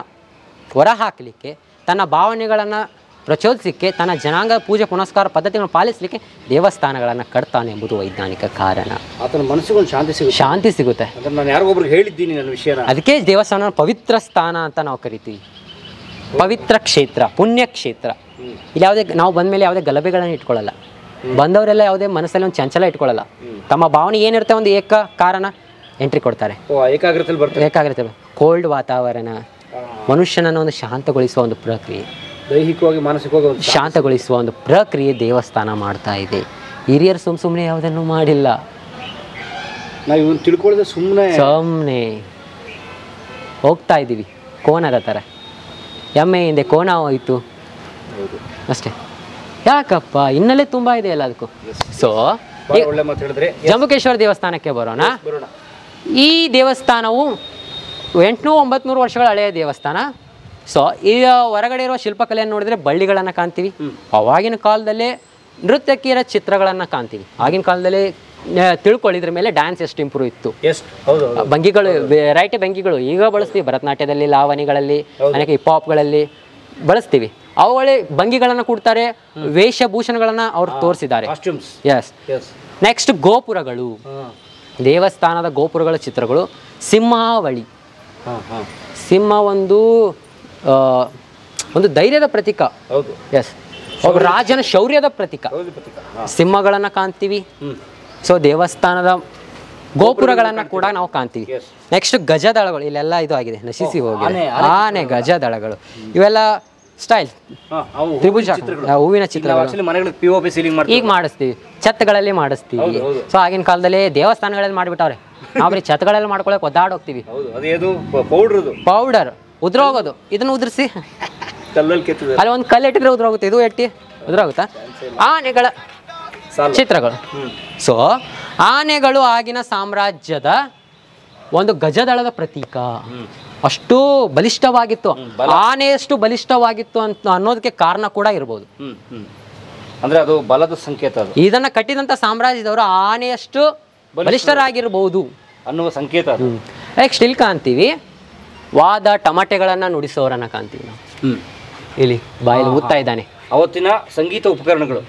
ಹೊರಹಾಕಲಿಕ್ಕೆ, ತನ್ನ ಭಾವನೆಗಳನ್ನು ಪ್ರಚೋದಿಸಲಿಕ್ಕೆ, ತನ್ನ ಜನಾಂಗ ಪೂಜೆ ಪುನಸ್ಕಾರ ಪದ್ಧತಿಗಳನ್ನು ಪಾಲಿಸಲಿಕ್ಕೆ ದೇವಸ್ಥಾನಗಳನ್ನು ಕಟ್ತಾನೆ ಎಂಬುದು ವೈಜ್ಞಾನಿಕ ಕಾರಣ. ಆತನ ಮನಸ್ಸಿಗೊಂದು ಶಾಂತಿ ಸಿಗುತ್ತೆ. ನಾನು ಯಾರಿಗೊಬ್ರಿಗೆ ಹೇಳಿದ್ದೀನಿ ನನ್ನ ವಿಷಯನ. ಅದಕ್ಕೆ ದೇವಸ್ಥಾನ ಪವಿತ್ರ ಸ್ಥಾನ ಅಂತ ನಾವು ಕರಿತೀವಿ. ಪವಿತ್ರ ಕ್ಷೇತ್ರ, ಪುಣ್ಯಕ್ಷೇತ್ರ. ಇಲ್ಲಿ ಯಾವುದೇ ನಾವು ಬಂದಮೇಲೆ ಯಾವುದೇ ಗಲಭೆಗಳನ್ನು ಇಟ್ಕೊಳ್ಳಲ್ಲ. ಬಂದವರೆಲ್ಲ ಯಾವುದೇ ಮನಸ್ಸಲ್ಲಿ ಒಂದು ಚಂಚಲ ಇಟ್ಕೊಳ್ಳಲ್ಲ. ತಮ್ಮ ಭಾವನೆ ಏನಿರುತ್ತೆ ಒಂದು ಏಕ ಕಾರಣ ಎಂಟ್ರಿ ಕೊಡ್ತಾರೆ. ಏಕಾಗ್ರತೆ ಕೋಲ್ಡ್ ವಾತಾವರಣ ಮನುಷ್ಯನನ್ನು ಒಂದು ಶಾಂತಗೊಳಿಸುವ ಒಂದು ಪ್ರಕ್ರಿಯೆ, ದೈಹಿಕವಾಗಿ ಮಾನಸಿಕವಾಗಿ ಶಾಂತಗೊಳಿಸುವ ಒಂದು ಪ್ರಕ್ರಿಯೆ ದೇವಸ್ಥಾನ ಮಾಡ್ತಾ ಇದೆ. ಹಿರಿಯರು ಸುಮ್ಮನೆ ಯಾವುದನ್ನು ಮಾಡಿಲ್ಲ. ನಾವು ಇವನು ತಿಳ್ಕೊಳ್ಳೋದು ಸುಮ್ಮನೆ ಹೋಗ್ತಾ ಇದ್ದೀವಿ ಕೋನದ ಥರ. ಎಮ್ಮೆ ಹಿಂದೆ ಕೋನ ಹೋಯಿತು ಅಷ್ಟೇ. ಯಾಕಪ್ಪ ಹಿನ್ನೆಲೆ ತುಂಬ ಇದೆ ಎಲ್ಲ ಅದಕ್ಕೂ. ಸೊ ಜಂಬುಕೇಶ್ವರ ದೇವಸ್ಥಾನಕ್ಕೆ ಬರೋಣ. ಈ ದೇವಸ್ಥಾನವು 800-900 ವರ್ಷಗಳ ಹಳೆಯ ದೇವಸ್ಥಾನ. ಸೊ ಈಗ ಹೊರಗಡೆ ಇರುವ ಶಿಲ್ಪಕಲೆಯನ್ನು ನೋಡಿದರೆ ಬಳ್ಳಿಗಳನ್ನು ಕಾಣ್ತೀವಿ. ಅವಾಗಿನ ಕಾಲದಲ್ಲೇ ನೃತ್ಯಕಿಯರ ಚಿತ್ರಗಳನ್ನು ಕಾಣ್ತೀವಿ. ಆಗಿನ ಕಾಲದಲ್ಲಿ ತಿಳ್ಕೊಳ್ಳಿ ಇದ್ರ ಮೇಲೆ ಡ್ಯಾನ್ಸ್ ಎಷ್ಟು ಇಂಪ್ರೂವ್ ಇತ್ತು. ಭಂಗಿಗಳು, ವೆರೈಟಿ ಭಂಗಿಗಳು ಈಗ ಬಳಸ್ತೀವಿ. ಭರತನಾಟ್ಯದಲ್ಲಿ, ಲಾವಣಿಗಳಲ್ಲಿ, ಅನೇಕ ಹಿಪ್ ಹಾಪ್ಗಳಲ್ಲಿ ಬಳಸ್ತೀವಿ. ಅವುಗಳೇ ಭಂಗಿಗಳನ್ನು ಕೊಡ್ತಾರೆ, ವೇಷಭೂಷಣಗಳನ್ನು ಅವ್ರು ತೋರಿಸಿದ್ದಾರೆ. ಎಸ್. ನೆಕ್ಸ್ಟ್ ಗೋಪುರಗಳು, ದೇವಸ್ಥಾನದ ಗೋಪುರಗಳ ಚಿತ್ರಗಳು. ಸಿಂಹಾವಳಿ, ಸಿಂಹ ಒಂದು ಧೈರ್ಯದ ಪ್ರತೀಕ. ಎಸ್, ಒಬ್ಬ ರಾಜನ ಶೌರ್ಯದ ಪ್ರತೀಕ. ಸಿಂಹಗಳನ್ನು ಕಾಣ್ತೀವಿ. ಸೊ ದೇವಸ್ಥಾನದ ಗೋಪುರಗಳನ್ನು ಕೂಡ ನಾವು ಕಾಣ್ತೀವಿ. ನೆಕ್ಸ್ಟ್ ಗಜದಳಗಳು, ಇಲ್ಲೆಲ್ಲ ಇದು ಆಗಿದೆ, ನಶಿಸಿ ಹೋಗಿದೆ. ಆನೆ, ಗಜದಳಗಳು, ಇವೆಲ್ಲ ಸ್ಟೈಲ್ ತ್ರಿಭುಜ ಹೂವಿನ ಚಿತ್ರಗಳು ಈಗ ಮಾಡಿಸ್ತೀವಿ, ಛತ್ಗಳಲ್ಲಿ ಮಾಡಿಸ್ತೀವಿ. ಸೊ ಆಗಿನ ಕಾಲದಲ್ಲಿ ದೇವಸ್ಥಾನಗಳಲ್ಲಿ ಮಾಡಿಬಿಟ್ಟವ್ರೆ. ನಾವು ಬರೀ ಛತ್ಗಳಲ್ಲಿ ಮಾಡ್ಕೊಳಕ್ ಒದ್ದಾಡೋಗ್ತೀವಿ. ಪೌಡರ್ ಉದ್ರೋಗೋದು, ಇದನ್ನ ಉದುರಿಸಿ ಅಲ್ಲಿ ಒಂದು ಕಲ್ಲು ಇಟ್ಟಿದ್ರೆ ಉದ್ರೋಗುತ್ತೆ, ಇದು ಎಟ್ಟಿ ಉದ್ರೋಗುತ್ತಾ. ಆನೆಗಳ ಚಿತ್ರಗಳು. ಸೊ ಆನೆಗಳು ಆಗಿನ ಸಾಮ್ರಾಜ್ಯದ ಒಂದು ಗಜದಳದ ಪ್ರತೀಕ. ಅಷ್ಟು ಬಲಿಷ್ಠವಾಗಿತ್ತು. ಆನೆಯಷ್ಟು ಬಲಿಷ್ಠವಾಗಿತ್ತು ಅಂತ ಅನ್ನೋದಕ್ಕೆ ಕಾರಣ ಕೂಡ ಇರ್ಬೋದು. ಅಂದ್ರೆ ಅದು ಬಲದ ಸಂಕೇತ. ಇದನ್ನ ಕಟ್ಟಿದಂತ ಸಾಮ್ರಾಜ್ಯದವರು ಆನೆಯಷ್ಟು ಬಲಿಷ್ಠರಾಗಿರ್ಬಹುದು ಅನ್ನುವ ಸಂಕೇತ. ನೆಕ್ಸ್ಟ್ ಇಲ್ಲಿ ಕಾಣ್ತೀವಿ ವಾದ ಟಮಾಟೆಗಳನ್ನ ನುಡಿಸೋರನ್ನ ಕಾಣ್ತೀವಿ ನಾವು. ಇಲ್ಲಿ ಬಾಯಲ್ಲಿ ಊದ್ತಾ ಇದ್ದಾನೆ. ಅವತ್ತಿನ ಸಂಗೀತ ಉಪಕರಣಗಳು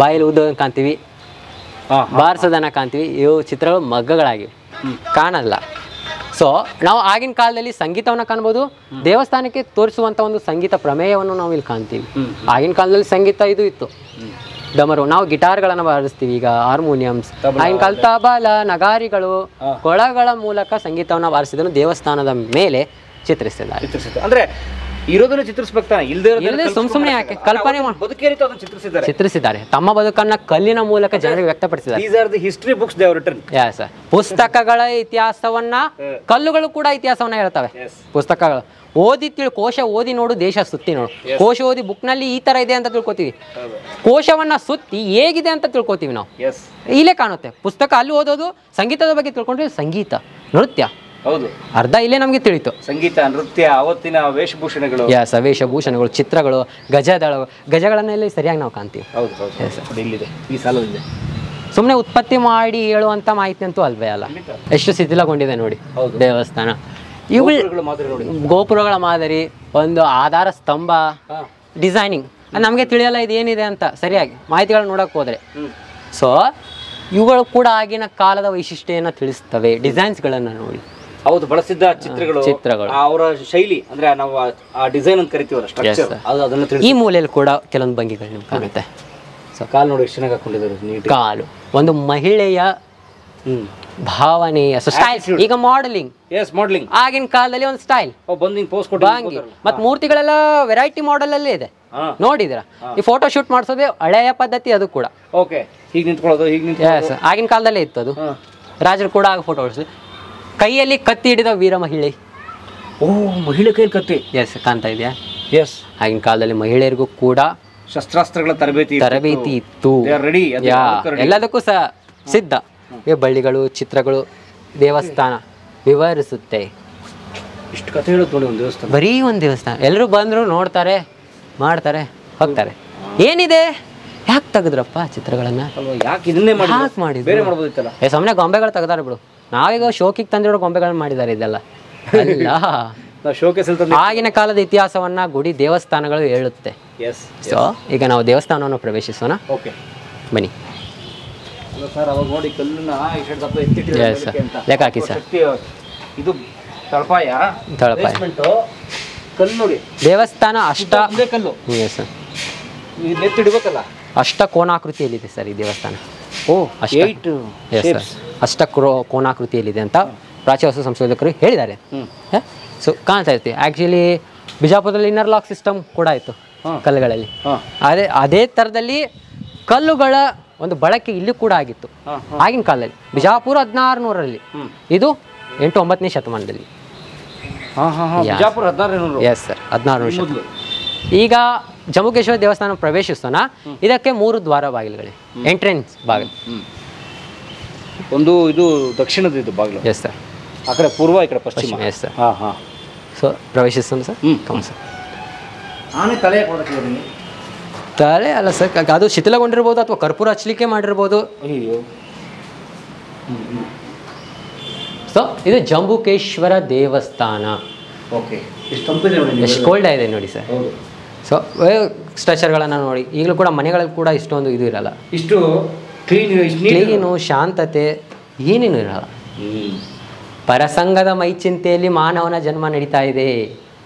ಬಾಯಲ್ಲಿ ಊದೋದನ್ನ ಕಾಣ್ತೀವಿ, ಬಾರಿಸೋದನ್ನ ಕಾಣ್ತೀವಿ. ಇವು ಚಿತ್ರಗಳು ಮಗ್ಗಗಳಾಗಿವೆ, ಕಾಣಲ್ಲ. ಸೊ ನಾವು ಆಗಿನ ಕಾಲದಲ್ಲಿ ಸಂಗೀತವನ್ನು ಕಾಣ್ಬೋದು. ದೇವಸ್ಥಾನಕ್ಕೆ ತೋರಿಸುವಂಥ ಒಂದು ಸಂಗೀತ ಪ್ರಮೇಯವನ್ನು ನಾವು ಇಲ್ಲಿ ಕಾಣ್ತೀವಿ. ಆಗಿನ ಕಾಲದಲ್ಲಿ ಸಂಗೀತ ಇದು ಇತ್ತು, ಡಮರು. ನಾವು ಗಿಟಾರ್ಗಳನ್ನು ಬಾರಿಸ್ತೀವಿ, ಈಗ ಹಾರ್ಮೋನಿಯಮ್ಸ್. ಆಗಿನ ಕಾಲ ತಬಲ, ನಗಾರಿಗಳು, ಕೊಳಗಳ ಮೂಲಕ ಸಂಗೀತವನ್ನು ಬಾರಿಸಿದನ್ನು ದೇವಸ್ಥಾನದ ಮೇಲೆ ಚಿತ್ರಿಸಿದ್ದಾರೆ. ಅಂದ್ರೆ ಇರೋದನ್ನ ಚಿತ್ರಿಸಬೇಕು, ಸುಮ್ಮನೆ ಯಾಕೆ ಕಲ್ಪನೆ ಚಿತ್ರಿಸಿದ್ದಾರೆ. ತಮ್ಮ ಬದುಕನ್ನ ಕಲ್ಲಿನ ಮೂಲಕ ಜನರಿಗೆ ವ್ಯಕ್ತಪಡಿಸಿದ್ದಾರೆ. ಪುಸ್ತಕಗಳ ಇತಿಹಾಸವನ್ನ, ಕಲ್ಲುಗಳು ಕೂಡ ಇತಿಹಾಸವನ್ನ ಹೇಳ್ತವೆ. ಪುಸ್ತಕಗಳು ಓದಿ ಕೋಶ ಓದಿ ನೋಡು, ದೇಶ ಸುತ್ತಿ ನೋಡು. ಕೋಶ ಓದಿ ಬುಕ್ನಲ್ಲಿ ಈ ತರ ಇದೆ ಅಂತ ತಿಳ್ಕೊತೀವಿ, ಕೋಶವನ್ನ ಸುತ್ತಿ ಹೇಗಿದೆ ಅಂತ ತಿಳ್ಕೊತೀವಿ ನಾವು. ಇಲ್ಲೇ ಕಾಣುತ್ತೆ ಪುಸ್ತಕ. ಅಲ್ಲಿ ಓದೋದು ಸಂಗೀತದ ಬಗ್ಗೆ ತಿಳ್ಕೊಂಡ್ರೆ ಸಂಗೀತ, ನೃತ್ಯ ಅರ್ಧ ಇಲ್ಲೇ ನಮಗೆ ತಿಳಿತು. ಸಂಗೀತ, ನೃತ್ಯ, ಅವತ್ತಿನ ವೇಷಭೂಷಣಗಳು, ವೇಷಭೂಷಣಗಳು, ಚಿತ್ರಗಳು, ಗಜಗಳನ್ನೆಲ್ಲ ಸರಿಯಾಗಿ ನಾವು ಕಾಣ್ತೀವಿ. ಸುಮ್ಮನೆ ಉತ್ಪತ್ತಿ ಮಾಡಿ ಹೇಳುವಂತ ಮಾಹಿತಿ ಅಂತೂ ಅಲ್ವೇ ಅಲ್ಲ. ಎಷ್ಟು ಶಿಥಿಲಗೊಂಡಿದೆ ನೋಡಿ ದೇವಸ್ಥಾನ. ಇವುಗಳು ಗೋಪುರಗಳ ಮಾದರಿ, ಒಂದು ಆಧಾರ ಸ್ತಂಭ, ಡಿಸೈನಿಂಗ್ ನಮಗೆ ತಿಳಿಯಲ್ಲ ಇದು ಏನಿದೆ ಅಂತ ಸರಿಯಾಗಿ ಮಾಹಿತಿಗಳನ್ನ ನೋಡಕ್ ಹೋದ್ರೆ. ಸೊ ಇವುಗಳು ಕೂಡ ಆಗಿನ ಕಾಲದ ವೈಶಿಷ್ಟ್ಯನ ತಿಳಿಸ್ತವೆ. ಡಿಸೈನ್ಸ್ಗಳನ್ನ ನೋಡಿ, ಹೌದು, ಬಳಸಿದ್ದ ಚಿತ್ರಗಳು, ಅವರ ಶೈಲಿ, ಅಂದ್ರೆ ನಾವು ಆ ಡಿಸೈನ್ ಅಂತ ಕರಿತೀವಲ್ಲ, ಸ್ಟ್ರಕ್ಚರ್, ಅದನ್ನ ಈ ಮೂಲೆಯಲ್ಲಿ ಕೂಡ ಕೆಲವೊಂದು ಭಂಗಿಗಳು ನಿಮ್ಗೆ ಕಾಣುತ್ತೆ. ಸೊ ಕಾಲು ನೋಡಿ ಎಷ್ಟು ಚೆನ್ನಾಗಿ ಹಾಕೊಂಡಿದ್ದಾರೆ. ಕಾಲು ಒಂದು ಮಹಿಳೆಯ ಭಾವನೆಯ ಸ್ಟೈಲ್. ಈಗ ಮಾಡೆಲಿಂಗ್, ಆಗಿನ ಕಾಲದಲ್ಲಿ ಒಂದು ಸ್ಟೈಲ್, ಭಂಗಿ ಮತ್ತು ಮೂರ್ತಿಗಳೆಲ್ಲ ವೆರೈಟಿ ಮಾಡೆಲ್ ಅಲ್ಲೇ ಇದೆ. ನೋಡಿದ್ರ ಈ ಫೋಟೋ ಶೂಟ್ ಮಾಡಿಸೋದೇ ಹಳೆಯ ಪದ್ಧತಿ. ಅದು ಕೂಡ ಆಗಿನ ಕಾಲದಲ್ಲೇ ಇತ್ತು. ಅದು ರಾಜರು ಕೂಡ ಆಗ ಫೋಟೋ ಹೊಡಿಸಿದ್ರು. ಕೈಯಲ್ಲಿ ಕತ್ತಿ ಹಿಡಿದ ವೀರ ಮಹಿಳೆ. ಮಹಿಳೆ ಕೈ ಕತ್ತಿ. ಕಾಣ್ತಾ ಇದೆಯಾ? ಆಗಿನ ಕಾಲದಲ್ಲಿ ಮಹಿಳೆಯರಿಗೂ ಕೂಡ ಶಸ್ತ್ರಾಸ್ತ್ರಗಳ ತರಬೇತಿ ಇತ್ತು. ಎಲ್ಲದಕ್ಕೂ ಸಿದ್ಧ. ಬಳ್ಳಿಗಳು, ಚಿತ್ರಗಳು ದೇವಸ್ಥಾನ ವಿವರಿಸುತ್ತೆ. ಇಷ್ಟು ಕಥೆ ಹೇಳೋದು ನೋಡಿ ಒಂದು ದೇವಸ್ಥಾನ, ಬರೀ ಒಂದು ದೇವಸ್ಥಾನ. ಎಲ್ಲರೂ ಬಂದ್ರು ನೋಡ್ತಾರೆ, ಮಾಡ್ತಾರೆ, ಹೋಗ್ತಾರೆ. ಏನಿದೆ, ಯಾಕೆ ತೆಗೆದ್ರಪ್ಪ ಚಿತ್ರಗಳನ್ನ? ಮಾಡಿದ್ರು? ಸುಮ್ಮನೆ ಗೊಂಬೆಗಳು ತೆಗ್ದಾರ ಬಿಡು. ನಾವೀಗ ಶೋಕಿಗೆ ತಂದಿರೋ ಗೊಂಬೆಗಳನ್ನ ಮಾಡಿದ್ದಾರೆ. ಇದೆಲ್ಲ ಅಲ್ಲ, ನಾವು ಶೋಕೇಸ್ ಅಲ್ಲಿ ಆಗಿನ ಕಾಲದ ಇತಿಹಾಸವನ್ನ ಗುಡಿ ದೇವಸ್ಥಾನಗಳು ಹೇಳುತ್ತೆ. ಎಸ್. ಸೊ ಈಗ ನಾವು ದೇವಸ್ಥಾನವನ್ನು ಪ್ರವೇಶಿಸೋಣ, ಓಕೆ ಬನ್ನಿ. ಸರ್ ಅವಾಗ ನೋಡಿ ಕಲ್ಲನ್ನ ಇಷ್ಟು ದಪ್ಪ ಎತ್ತಿಟ್ಟಿದ್ದಾರೆ Yes, sir. ಮೇಲಕ್ಕೆ ಅಂತ. ಲೆಕ್ಕ ಹಾಕಿ ಸರ್. ಇದು ತಳಪಾಯ, ತಳಪಾಯ. basement, ಕಲ್ಲು ನೋಡಿ, ದೇವಸ್ಥಾನ ಅಷ್ಟ ಒಂದೇ ಕಲ್ಲು, ಸರ್ ಎತ್ತಿಡ್ಬೇಕಲ್ಲ, ಅಷ್ಟ ಕೋನಾಕೃತಿಯಲ್ಲಿದೆ ಸರ್ ಈ ದೇವಸ್ಥಾನ. ಓ ಅಷ್ಟ ಅಷ್ಟ ಕೋನಾಕೃತಿಯಲ್ಲಿದೆ ಅಂತ ಪ್ರಾಚ್ಯ ವಸ್ತು ಸಂಶೋಧಕರು ಹೇಳಿದ್ದಾರೆ. ಸೊ ಕಾಣ್ತಾ ಇರ್ತೀವಿ. ಆ್ಯಕ್ಚುಲಿ ಬಿಜಾಪುರದಲ್ಲಿ ಇನ್ನರ್ ಲಾಕ್ ಸಿಸ್ಟಮ್ ಕೂಡ ಇತ್ತು ಕಲ್ಲುಗಳಲ್ಲಿ. ಅದೇ ಥರದಲ್ಲಿ ಕಲ್ಲುಗಳ ಒಂದು ಬಳಕೆ ಇಲ್ಲಿ ಕೂಡ ಆಗಿತ್ತು ಆಗಿನ ಕಾಲದಲ್ಲಿ. ಬಿಜಾಪುರ 1600ರಲ್ಲಿ, ಇದು 8-9ನೇ ಶತಮಾನದಲ್ಲಿ. Yes sir, 1600. ಈಗ ಜಂಬುಕೇಶ್ವರ ದೇವಸ್ಥಾನ ಪ್ರವೇಶಿಸೋಣ. ಇದಕ್ಕೆ 3 ದ್ವಾರ ಬಾಗಿಲುಗಳು, ಎಂಟ್ರೆನ್ಸ್ ಬಾಗಿಲು. ಒಂದು ಇದು ದಕ್ಷಿಣದ ಇದು ಬಾಗಿಲು. Yes sir. ಆ ಕಡೆ ಪೂರ್ವ, ಈ ಕಡೆ ಪಶ್ಚಿಮ. Yes sir. ಸೊ ಪ್ರವೇಶಿಸೋಣ ಸರ್. Come sir. ಆನೆ ತಲೆ ಕೊಡೋದಕ್ಕೆ ತಲೆ ಅಲ್ಲ ಸರ್, ಅದು ಶಿಥಿಲಗೊಂಡಿರ್ಬೋದು ಅಥವಾ ಕರ್ಪೂರ ಹಚ್ಚಲಿಕ್ಕೆ ಮಾಡಿರ್ಬೋದು. ಅಯ್ಯೋ. ಸೊ ಇದು ಜಂಬುಕೇಶ್ವರ ದೇವಸ್ಥಾನ. ಓಕೆ. ಎಷ್ಟು ಕೋಲ್ಡ್ ಇದೆ ನೋಡಿ ಸರ್. ಹೌದು. ಸೊ ಸ್ಟ್ರಕ್ಚರ್ಗಳನ್ನು ನೋಡಿ, ಈಗಲೂ ಕೂಡ ಮನೆಗಳಲ್ಲಿ ಕೂಡ ಇಷ್ಟೊಂದು ಇದು ಇರಲ್ಲ, ಇಷ್ಟು ಕ್ಲೀನು, ಶಾಂತತೆ ಏನೇನು ಇರಲ್ಲ. ಪರಸಂಗದ ಮೈ ಚಿಂತೆಯಲ್ಲಿ ಮಾನವನ ಜನ್ಮ ನಡೀತಾ ಇದೆ,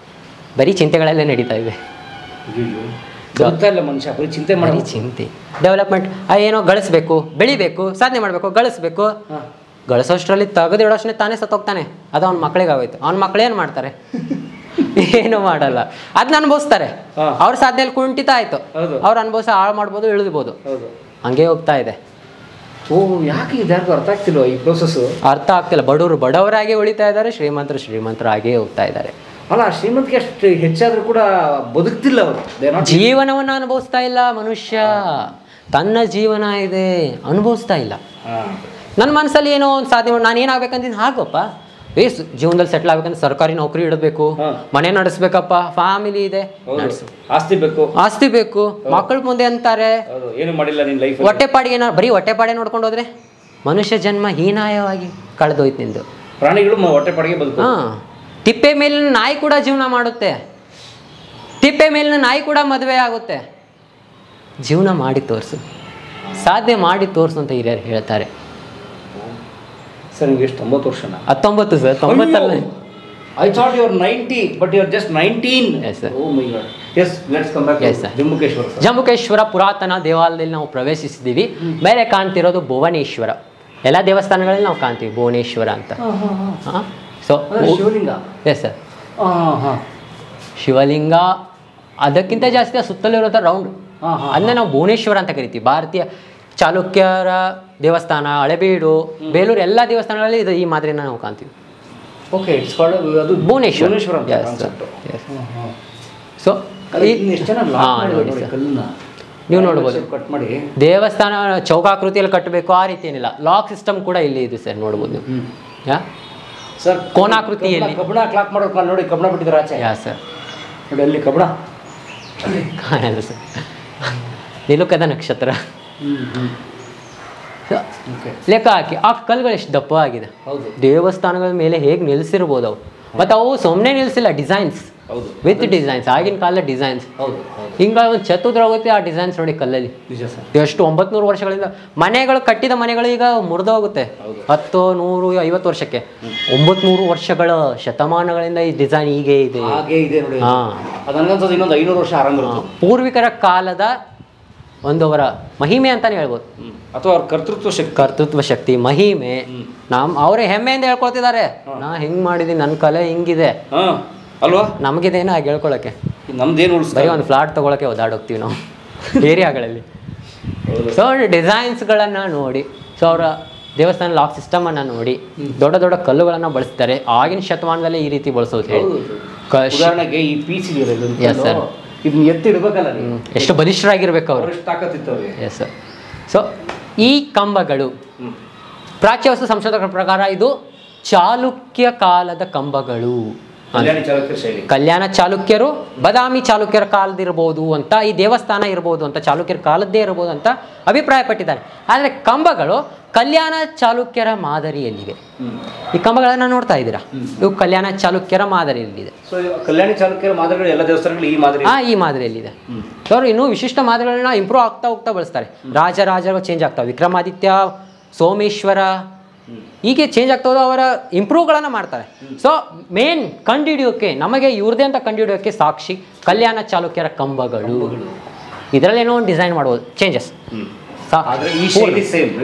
ಬರೀ ಚಿಂತೆಗಳಲ್ಲೇ ನಡೀತಾ ಇದೆ. ಇಲ್ಲ ಮನುಷ್ಯ ಬರೀ ಚಿಂತೆ ಮಾಡಿ, ಚಿಂತೆ. ಡೆವಲಪ್ಮೆಂಟ್ ಏನೋ ಗಳಿಸ್ಬೇಕು, ಬೆಳಿಬೇಕು, ಸಾಧನೆ ಮಾಡಬೇಕು, ಗಳಿಸ್ಬೇಕು. ಗಳಿಸೋಷ್ಟರಲ್ಲಿ ತೆಗೆದಿಡೋಷ್ಟೇ ತಾನೇ ಸತ್ತೋಗ್ತಾನೆ. ಅದು ಅವ್ನ ಮಕ್ಳಿಗೆ ಆಗೋಯ್ತು. ಅವ್ನ ಮಕ್ಳು ಏನು ಮಾಡ್ತಾರೆ? ಏನು ಮಾಡಲ್ಲ. ಅದನ್ನ ಅನುಭವಿಸ್ತಾರೆ. ಅವ್ರ ಸಾಧನೆಯಲ್ಲಿ ಕುಂಠಿತ ಆಯ್ತು, ಅವ್ರು ಅನುಭವಿಸ ಹಾಳು ಮಾಡ್ಬೋದು, ಇಳಿದ್ಬೋದು. ಹಂಗೆ ಹೋಗ್ತಾ ಇದೆ. ಓ, ಯಾಕೆ ಇದ್ಯಾರಿಗೂ ಅರ್ಥ ಆಗ್ತಿಲ್ವ ಈ ಪ್ರೋಸೆಸ್? ಅರ್ಥ ಆಗ್ತಿಲ್ಲ. ಬಡವರು ಬಡವರಾಗಿ ಉಳಿತಾ ಇದ್ದಾರೆ, ಶ್ರೀಮಂತರಾಗೇ ಹೋಗ್ತಾ ಇದ್ದಾರೆ. ಅಲ್ಲ, ಶ್ರೀಮಂತಿಗೆ ಅಷ್ಟು ಹೆಚ್ಚಾದ್ರೂ ಕೂಡ ಬದುಕ್ತಿಲ್ಲ ಅವರು. ಜೀವನವನ್ನು ಅನುಭವಿಸ್ತಾ ಇಲ್ಲ ಮನುಷ್ಯ. ತನ್ನ ಜೀವನ ಇದೆ, ಅನುಭವಿಸ್ತಾ ಇಲ್ಲ. ನನ್ನ ಮನಸ್ಸಲ್ಲಿ ಏನೋ ಒಂದು ಸಾಧನೆ ನಾನು ಏನಾಗಬೇಕಂತೀನಿ, ಹಾಗಪ್ಪ ಜೀವನದಲ್ಲಿ ಸೆಟ್ಲ್ ಆಗ್ಬೇಕಂದ್ರೆ ಸರ್ಕಾರಿ ನೌಕರಿ ಇಡಬೇಕು, ಮನೆ ನಡೆಸ್ಬೇಕಪ್ಪ, ಫ್ಯಾಮಿಲಿ ಇದೆ, ಆಸ್ತಿ ಬೇಕು, ಮಕ್ಕಳ ಮುಂದೆ ಅಂತಾರೆ. ಹೊಟ್ಟೆಪಾಡಿಗೆ ಬರೀ ಹೊಟ್ಟೆಪಾಡೆ ನೋಡ್ಕೊಂಡು ಹೋದ್ರೆ ಮನುಷ್ಯ ಜನ್ಮ ಹೀನಾಯವಾಗಿ ಕಳೆದೋಯ್ತು ನಿಂದು. ಪ್ರಾಣಿಗಳು ಹೊಟ್ಟೆಪಾಡಿಗೆ ಬದುಕು. ತಿಪ್ಪೆ ಮೇಲಿನ ನಾಯಿ ಕೂಡ ಜೀವನ ಮಾಡುತ್ತೆ, ತಿಪ್ಪೆ ಮೇಲಿನ ನಾಯಿ ಕೂಡ ಮದುವೆ ಆಗುತ್ತೆ. ಜೀವನ ಮಾಡಿ ತೋರಿಸು, ಸಾಧನೆ ಮಾಡಿ ತೋರಿಸು ಅಂತ ಹಿರಿಯರು ಹೇಳ್ತಾರೆ. ಸರ್ ನಿಮಗೆ ಎಷ್ಟು 90 ವರ್ಷನಾ? 19 sir. 90 I thought you were 90, but you are just 19. Yes sir. Oh my god. Yes, let's come back. Yes, to Jambukeshwara. Jambukeshwara ಪುರಾತನ ದೇವಾಲಯದಲ್ಲಿ ನಾವು ಪ್ರವೇಶಿಸಿದ್ದೀವಿ. ಮೇಲೆ ಕಾಣ್ತಿರೋದು ಭುವನೇಶ್ವರ. ಎಲ್ಲ ದೇವಸ್ಥಾನಗಳಲ್ಲಿ ನಾವು ಕಾಣ್ತೀವಿ ಭುವನೇಶ್ವರ ಅಂತ. ಸೊ ಶಿವಲಿಂಗ. Yes sir. ಶಿವಲಿಂಗ ಅದಕ್ಕಿಂತ ಜಾಸ್ತಿ ಸುತ್ತಲಿರೋ ರೌಂಡ್, ಅದನ್ನ ನಾವು ಭುವನೇಶ್ವರ ಅಂತ ಕರಿತೀವಿ. ಭಾರತೀಯ ಚಾಲುಕ್ಯರ ದೇವಸ್ಥಾನ, ಹಳೆಬೀಡು, ಬೇಲೂರು ಎಲ್ಲ ದೇವಸ್ಥಾನಗಳಲ್ಲಿ ಇದು ಈ ಮಾದರಿನ ನಾವು ಕಾಣ್ತೀವಿ. ಓಕೆ, ಇಟ್ಸ್ ಕಾಲ್ಡ್ ಅದು ಭುವನೇಶ್ವರ ಅಂತ ಕಾನ್ಸೆಪ್ಟ್. ಸೊ ನೋಡಿ ಸರ್, ನೀವು ನೋಡ್ಬೋದು ಕಟ್ ಮಾಡಿ ದೇವಸ್ಥಾನ ಚೌಕಾಕೃತಿಯಲ್ಲಿ ಕಟ್ಟಬೇಕು ಆ ರೀತಿ ಏನಿಲ್ಲ. ಲಾಕ್ ಸಿಸ್ಟಮ್ ಕೂಡ ಇಲ್ಲಿ ಇದೆ ಸರ್, ನೋಡ್ಬೋದು ನೀವು. ಯಾ ಸರ್, ಕೋನಾಕೃತಿಯಲ್ಲಿ ಕಬ್ಬಣ ಕ್ಲಾಕ್ ಮಾಡೋಕೆ ನೋಡಿ, ಕಬ್ಬಣ ಬಿಟ್ಟಿದ್ದಾರೆ ಆಚೆ. ಯಾ ಸರ್, ನೋಡಿ ಅಲ್ಲಿ ಕಬ್ಬಣ ಕಾಣಲ್ಲ ಸರ್. ನಿಲುಕದ ನಕ್ಷತ್ರ ಲೆಕ್ಕ ಹಾಕಿ ಆ ಕಲ್ಲುಗಳು ಎಷ್ಟು ದಪ್ಪ ಆಗಿದೆ. ದೇವಸ್ಥಾನಗಳ ಮೇಲೆ ಹೇಗೆ ನಿಲ್ಸಿರ್ಬೋದು ಅವು. ಮತ್ತು ಅವು ಸುಮ್ಮನೆ ನಿಲ್ಸಿಲ್ಲ, ಡಿಸೈನ್ಸ್ ವಿತ್ ಡಿಸೈನ್ಸ್, ಆಗಿನ ಕಾಲದ ಡಿಸೈನ್ಸ್. ಹಿಂಗ ಒಂದು ಚತುದ್ರ ಹೋಗುತ್ತೆ ಆ ಡಿಸೈನ್ಸ್ ನೋಡಿ ಕಲ್ಲಲ್ಲಿ. ಎಷ್ಟು 900 ವರ್ಷಗಳಿಂದ ಮನೆಗಳು ಕಟ್ಟಿದ ಮನೆಗಳು ಈಗ ಮುರಿದೋಗುತ್ತೆ 10, 100, 50 ವರ್ಷಕ್ಕೆ. 900 ವರ್ಷಗಳ ಶತಮಾನಗಳಿಂದ ಈ ಡಿಸೈನ್ ಹೀಗೆ ಇದೆ. ಇನ್ನೊಂದು 500 ವರ್ಷ ಪೂರ್ವಿಕರ ಕಾಲದ ಒಂದು ಅವರ ಮಹಿಮೆ ಅಂತಾನೆ ಹೇಳ್ಬೋದು, ಅಥವಾ ಅವ್ರ ಕರ್ತೃತ್ವ ಶಕ್ತಿ ಮಹಿಮೆ. ಅವರೇ ಹೆಮ್ಮೆಯಿಂದ ಹೇಳ್ಕೊಳ್ತಿದ್ದಾರೆ, ನಾ ಹಿಂಗ್ ಮಾಡಿದೀನಿ, ನನ್ನ ಕಲೆ ಹಿಂಗಿದೆ ಅಲ್ವಾ. ನಮಗಿದೇನೋ ಹಾಗೆ ಹೇಳ್ಕೊಳಕ್ಕೆ, ನಮ್ದೇನು ಬರೀ ಒಂದು ಫ್ಲಾಟ್ ತಗೊಳಕ್ಕೆ ಓದಾಡೋಗ್ತೀವಿ ನಾವು ಏರಿಯಾಗಳಲ್ಲಿ. ಸೊ ಡಿಸೈನ್ಸ್ಗಳನ್ನು ನೋಡಿ, ಸೊ ಅವರ ದೇವಸ್ಥಾನ ಲಾಕ್ ಸಿಸ್ಟಮನ್ನು ನೋಡಿ, ದೊಡ್ಡ ದೊಡ್ಡ ಕಲ್ಲುಗಳನ್ನು ಬಳಸ್ತಾರೆ. ಆಗಿನ ಶತಮಾನದಲ್ಲೇ ಈ ರೀತಿ ಬಳಸೋದು ಹೇಳಿ. ಉದಾಹರಣೆಗೆ ಈ ಪೀಸ್ ಇದೆಯಲ್ಲ, ಎಸ್ ಸರ್, ಇದನ್ನ ಎತ್ತಿಡ್ಬೇಕಲ್ಲ, ಎಷ್ಟು ಬಲಿಷ್ಠರಾಗಿರ್ಬೇಕು ಅವರು. S sir. ಸೊ ಈ ಕಂಬಗಳು ಪ್ರಾಚ್ಯ ವಸ್ತು ಸಂಶೋಧಕರ ಪ್ರಕಾರ ಇದು ಚಾಲುಕ್ಯ ಕಾಲದ ಕಂಬಗಳು. ಕಲ್ಯಾಣ ಚಾಲುಕ್ಯರು ಬಾದಾಮಿ ಚಾಲುಕ್ಯರ ಕಾಲದಿರ್ಬೋದು ಅಂತ, ಈ ದೇವಸ್ಥಾನ ಇರ್ಬೋದು ಅಂತ, ಚಾಲುಕ್ಯರ ಕಾಲದ್ದೇ ಇರ್ಬೋದು ಅಂತ ಅಭಿಪ್ರಾಯಪಟ್ಟಿದ್ದಾರೆ. ಆದರೆ ಕಂಬಗಳು ಕಲ್ಯಾಣ ಚಾಲುಕ್ಯರ ಮಾದರಿಯಲ್ಲಿವೆ. ಈ ಕಂಬಗಳನ್ನ ನೋಡ್ತಾ ಇದ್ದೀರಾ, ಇವು ಕಲ್ಯಾಣ ಚಾಲುಕ್ಯರ ಮಾದರಿಯಲ್ಲಿದೆ. ಕಲ್ಯಾಣ ಚಾಲುಕ್ಯರ ಮಾದರಿಗಳು ಎಲ್ಲ ದೇವಸ್ಥಾನಗಳು ಈ ಮಾದರಿ ಈ ಮಾದರಿಯಲ್ಲಿದೆ. ಸೊ ಅವರು ಇನ್ನೂ ವಿಶಿಷ್ಟ ಮಾದರಿಗಳನ್ನ ಇಂಪ್ರೂವ್ ಆಗ್ತಾ ಹೋಗ್ತಾ ಬಳಸ್ತಾರೆ. ರಾಜರು ಚೇಂಜ್ ಆಗ್ತಾವೆ, ವಿಕ್ರಮಾದಿತ್ಯ, ಸೋಮೇಶ್ವರ, ಹೀಗೆ ಚೇಂಜ್ ಆಗ್ತಾ ಹೋದ ಅವರ ಇಂಪ್ರೂವ್ಗಳನ್ನು ಮಾಡ್ತಾರೆ. ಸೊ ಮೇನ್ ಕಂಡುಹಿಡಿಯೋಕೆ, ನಮಗೆ ಇವ್ರದೇ ಅಂತ ಕಂಡುಹಿಡಿಯೋಕೆ ಸಾಕ್ಷಿ ಕಲ್ಯಾಣ ಚಾಲುಕ್ಯರ ಕಂಬಗಳು. ಇದರಲ್ಲೇನೋ ಒಂದು ಡಿಸೈನ್ ಮಾಡ್ಬೋದು, ಚೇಂಜಸ್.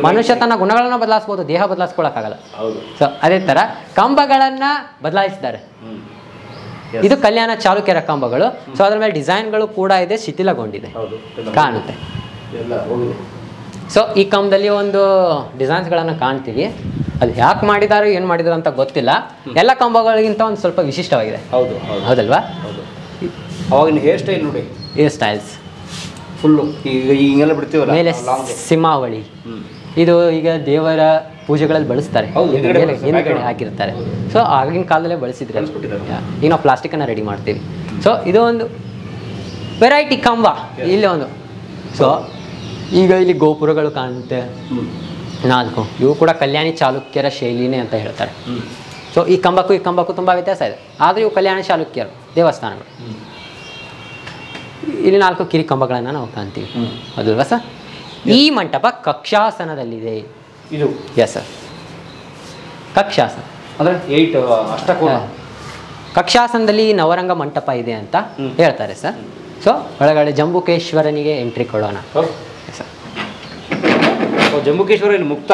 ಮನುಷ್ಯ ತನ್ನ ಗುಣಗಳನ್ನು ಬದಲಾಯಿಸ್ಬೋದು, ದೇಹ ಬದಲಾಯಿಸ್ಕೊಳಕ್ಕಾಗಲ್ಲ. ಸೊ ಅದೇ ಥರ ಕಂಬಗಳನ್ನು ಬದಲಾಯಿಸಿದ್ದಾರೆ. ಇದು ಕಲ್ಯಾಣ ಚಾಲುಕ್ಯರ ಕಂಬಗಳು. ಸೊ ಅದ್ರ ಮೇಲೆ ಡಿಸೈನ್ಗಳು ಕೂಡ ಇದೆ, ಶಿಥಿಲಗೊಂಡಿದೆ ಕಾಣುತ್ತೆ. ಸೊ ಈ ಕಂಬದಲ್ಲಿ ಒಂದು ಡಿಸೈನ್ಸ್ಗಳನ್ನು ಕಾಣ್ತೀವಿ. ಅದು ಯಾಕೆ ಮಾಡಿದಾರೋ ಏನು ಮಾಡಿದಾರೋ ಅಂತ ಗೊತ್ತಿಲ್ಲ. ಎಲ್ಲ ಕಂಬಗಳಿಗಿಂತ ಒಂದು ಸ್ವಲ್ಪ ವಿಶಿಷ್ಟವಾಗಿದೆ. ಹೌದಲ್ವಾ? ಅವಾಗಿನ ಹೇರ್ ಸ್ಟೈಲ್ ನೋಡಿ, ಹೇರ್ ಸ್ಟೈಲ್ಸ್ ಫುಲ್ಲು ಈಗ ಹಿಂಗೆಲ್ಲ ಬಿಡ್ತೀವಲ್ಲ, ಮೇಲೆ ಸಿಂಹಾವಳಿ. ಇದು ಈಗ ದೇವರ ಪೂಜೆಗಳಲ್ಲಿ ಬಳಸ್ತಾರೆ, ಹಿಂದ್ಗಡೆ ಹಾಕಿರ್ತಾರೆ. ಸೊ ಆಗಿನ ಕಾಲದಲ್ಲೇ ಬಳಸಿದ್ರೆ ಈಗ ನಾವು ಪ್ಲಾಸ್ಟಿಕನ್ನು ರೆಡಿ ಮಾಡ್ತೀವಿ. ಸೊ ಇದು ಒಂದು ವೆರೈಟಿ ಕಂಬ. ಇಲ್ಲಿ ಒಂದು, ಸೊ ಈಗ ಇಲ್ಲಿ ಗೋಪುರಗಳು ಕಾಣುತ್ತೆ 4. ಇವು ಕೂಡ ಕಲ್ಯಾಣಿ ಚಾಲುಕ್ಯರ ಶೈಲಿನೇ ಅಂತ ಹೇಳ್ತಾರೆ. ಸೊ ಈ ಕಂಬಕ್ಕೂ ತುಂಬ ವ್ಯತ್ಯಾಸ ಇದೆ. ಆದರೆ ಇವು ಕಲ್ಯಾಣ ಚಾಲುಕ್ಯರು ದೇವಸ್ಥಾನಗಳು. ಇಲ್ಲಿ 4 ಕಿರಿ ಕಂಬಗಳನ್ನು ನಾವು ಕಾಣ್ತೀವಿ. ಅದಲ್ವಾ ಸರ್? ಈ ಮಂಟಪ ಕಕ್ಷಾಸನದಲ್ಲಿದೆ. ಇದು ಎಸ್ ಸರ್, ಕಕ್ಷಾಸನ ಅಂದರೆ 8 ಅಷ್ಟಕೋನ. ಕಕ್ಷಾಸನದಲ್ಲಿ ನವರಂಗ ಮಂಟಪ ಇದೆ ಅಂತ ಹೇಳ್ತಾರೆ ಸರ್. ಸೊ ಒಳಗಡೆ ಜಂಬುಕೇಶ್ವರನಿಗೆ ಎಂಟ್ರಿ ಕೊಡೋಣ. ಜಂಬುಕೇಶ್ವರ ಇಲ್ಲಿ ಮುಕ್ತ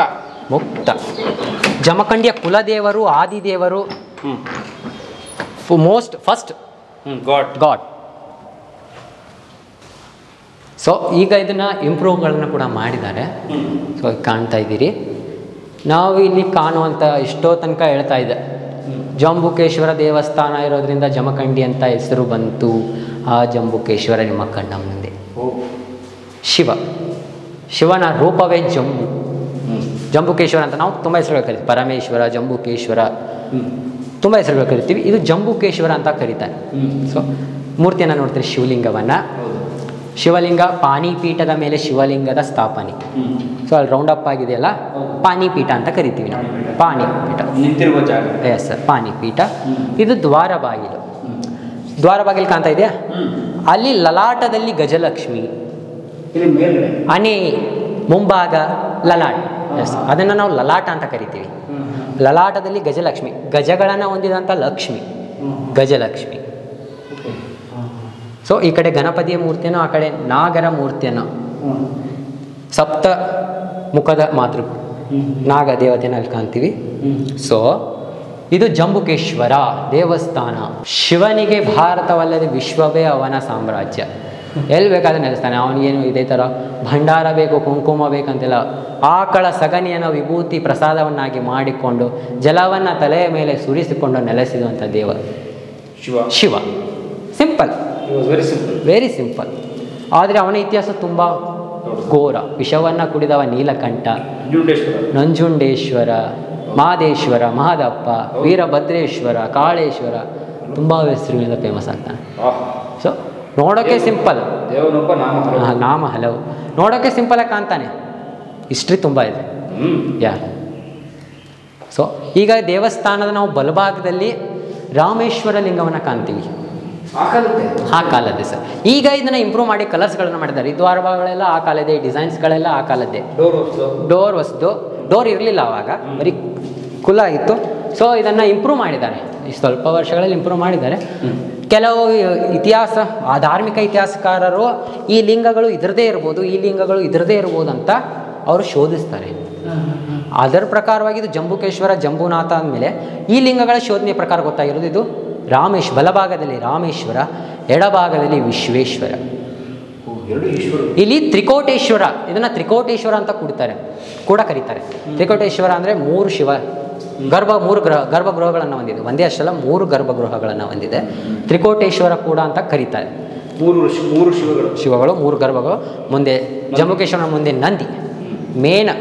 ಜಮಖಂಡಿಯ ಕುಲದೇವರು, ಆದಿದೇವರು, ಫಸ್ಟ್ ಗಾಡ್. ಸೊ ಈಗ ಇದನ್ನ ಇಂಪ್ರೂವ್ಗಳನ್ನು ಕೂಡ ಮಾಡಿದ್ದಾರೆ. ಸೊ ಕಾಣ್ತಾ ಇದ್ದೀರಿ. ನಾವು ಇಲ್ಲಿ ಕಾಣುವಂಥ ಇಷ್ಟೋ ತನಕ ಹೇಳ್ತಾ ಇದ್ದೆ, ಜಂಬುಕೇಶ್ವರ ದೇವಸ್ಥಾನ ಇರೋದ್ರಿಂದ ಜಮಖಂಡಿ ಅಂತ ಹೆಸರು ಬಂತು. ಆ ಜಂಬುಕೇಶ್ವರ ನಿಮ್ಮ ಕಣ್ಣ ಮುಂದೆ ಶಿವನ ರೂಪವೇ ಜಂಬುಕೇಶ್ವರ ಅಂತ ನಾವು ತುಂಬ ಹೆಸರುಗಳು ಕರಿತೀವಿ. ಪರಮೇಶ್ವರ, ಜಂಬುಕೇಶ್ವರ, ತುಂಬ ಹೆಸರುಗಳು ಕರಿತೀವಿ. ಇದು ಜಂಬುಕೇಶ್ವರ ಅಂತ ಕರೀತಾರೆ. ಸೊ ಮೂರ್ತಿಯನ್ನು ನೋಡ್ತೀರಿ, ಶಿವಲಿಂಗ ಪಾಣಿಪೀಠದ ಮೇಲೆ ಶಿವಲಿಂಗದ ಸ್ಥಾಪನೆ. ಸೊ ಅಲ್ಲಿ ರೌಂಡ್ ಅಪ್ ಆಗಿದೆಯಲ್ಲ, ಪಾಣಿಪೀಠ ಅಂತ ಕರಿತೀವಿ ನಾವು. ಪಾಣಿಪೀಠ ನಿಂತಿರುವ ಜಾಗ. ಎಸ್ ಸರ್, ಪಾಣಿಪೀಠ. ಇದು ದ್ವಾರ ಬಾಗಿಲು ಕಾಣ್ತಾ ಇದೆಯಾ? ಅಲ್ಲಿ ಲಲಾಟದಲ್ಲಿ ಗಜಲಕ್ಷ್ಮಿ, ಅನೆ ಮುಂಭಾಗ ಲಲಾಟ. ಎಸ್, ಅದನ್ನು ನಾವು ಲಲಾಟ ಅಂತ ಕರಿತೀವಿ. ಲಲಾಟದಲ್ಲಿ ಗಜಲಕ್ಷ್ಮಿ, ಗಜಗಳನ್ನು ಹೊಂದಿದಂಥ ಲಕ್ಷ್ಮಿ, ಗಜಲಕ್ಷ್ಮಿ. ಸೊ ಈ ಕಡೆ ಗಣಪತಿಯ ಮೂರ್ತಿಯನ್ನು, ಆ ಕಡೆ ನಾಗರ ಮೂರ್ತಿಯನ್ನು, ಸಪ್ತ ಮುಖದ ಮಾತೃ ನಾಗ ದೇವತೆಯನ್ನು ಅಲ್ಲಿ ಕಾಣ್ತೀವಿ. ಸೊ ಇದು ಜಂಬುಕೇಶ್ವರ ದೇವಸ್ಥಾನ. ಶಿವನಿಗೆ ಭಾರತವಲ್ಲದೆ ವಿಶ್ವವೇ ಅವನ ಸಾಮ್ರಾಜ್ಯ. ಎಲ್ಲಿ ಬೇಕಾದ್ರೆ ನೆಲೆಸ್ತಾನೆ. ಅವನಿಗೇನು ಇದೇ ಥರ ಭಂಡಾರ ಬೇಕು, ಕುಂಕುಮ ಬೇಕಂತೆಲ್ಲ. ಆಕಳ ಸಗಣಿಯನ್ನು ವಿಭೂತಿ ಪ್ರಸಾದವನ್ನಾಗಿ ಮಾಡಿಕೊಂಡು ಜಲವನ್ನು ತಲೆಯ ಮೇಲೆ ಸುರಿಸಿಕೊಂಡು ನೆಲೆಸಿರುವಂಥ ದೇವ ಶಿವ. Simple, very simple. ಆದರೆ ಅವನ ಇತಿಹಾಸ ತುಂಬ ಘೋರ. ವಿಷವನ್ನು ಕುಡಿದವ ನೀಲಕಂಠ, ನಂಜುಂಡೇಶ್ವರ, ಮಹದೇಶ್ವರ, ಮಹದಪ್ಪ, ವೀರಭದ್ರೇಶ್ವರ, ಕಾಳೇಶ್ವರ, ತುಂಬ ಹೆಸರುಗಳಿಂದ ಫೇಮಸ್ ಆಗ್ತಾನೆ. ಸೊ ನೋಡೋಕ್ಕೆ ಸಿಂಪಲ್, ನಾಮ ಹಲವು, ನೋಡೋಕ್ಕೆ ಸಿಂಪಲಾಗಿ ಕಾಣ್ತಾನೆ. ಹಿಸ್ಟ್ರಿ ತುಂಬ ಇದೆ. ಸೊ ಈಗ ದೇವಸ್ಥಾನದ ನಾವು ಬಲಭಾಗದಲ್ಲಿ ರಾಮೇಶ್ವರ ಲಿಂಗವನ್ನು ಕಾಣ್ತೀವಿ. ಆ ಕಾಲದ್ದೇ ಸರ್. ಈಗ ಇದನ್ನು ಇಂಪ್ರೂವ್ ಮಾಡಿ ಕಲರ್ಸ್ಗಳನ್ನು ಮಾಡಿದ್ದಾರೆ. ಈ ದ್ವಾರಗಳೆಲ್ಲ ಆ ಕಾಲದ್ದೇ, ಡಿಸೈನ್ಸ್ಗಳೆಲ್ಲ ಆ ಕಾಲದ್ದೇ. ಡೋರ್ ಇರಲಿಲ್ಲ ಆವಾಗ, ಬರೀ ಕುಲ ಇತ್ತು. ಸೊ ಇದನ್ನು ಇಂಪ್ರೂವ್ ಮಾಡಿದ್ದಾರೆ, ಈ ಸ್ವಲ್ಪ ವರ್ಷಗಳಲ್ಲಿ ಇಂಪ್ರೂವ್ ಮಾಡಿದ್ದಾರೆ. ಕೆಲವು ಧಾರ್ಮಿಕ ಇತಿಹಾಸಕಾರರು ಈ ಲಿಂಗಗಳು ಇದರದೇ ಇರ್ಬೋದು, ಈ ಲಿಂಗಗಳು ಇದರದೇ ಇರ್ಬೋದು ಅಂತ ಅವರು ಶೋಧಿಸ್ತಾರೆ. ಅದರ ಪ್ರಕಾರವಾಗಿ ಇದು ಜಂಬುಕೇಶ್ವರ, ಜಂಬುನಾಥ ಅಂದಮೇಲೆ ಈ ಲಿಂಗಗಳ ಶೋಧನೆಯ ಪ್ರಕಾರ ಗೊತ್ತಾಗಿರೋದು ಇದು ಬಲಭಾಗದಲ್ಲಿ ರಾಮೇಶ್ವರ, ಎಡಭಾಗದಲ್ಲಿ ವಿಶ್ವೇಶ್ವರ. ಇಲ್ಲಿ ತ್ರಿಕೋಟೇಶ್ವರ, ಇದನ್ನು ತ್ರಿಕೋಟೇಶ್ವರ ಅಂತ ಕೂಡ ಕರೀತಾರೆ. ತ್ರಿಕೋಟೇಶ್ವರ ಅಂದರೆ 3 ಶಿವ ಗರ್ಭಗೃಹಗಳನ್ನು ಹೊಂದಿದೆ. ಒಂದೇ ಅಷ್ಟಲ್ಲ, 3 ಗರ್ಭಗೃಹಗಳನ್ನು ಹೊಂದಿದೆ. ತ್ರಿಕೋಟೇಶ್ವರ ಕೂಡ ಅಂತ ಕರೀತಾರೆ. 3 ಶಿವಗಳು, 3 ಗರ್ಭಗಳು. ಮುಂದೆ ಜಂಬುಕೇಶ್ವರನ ಮುಂದೆ ನಂದಿ, ಮೇನ್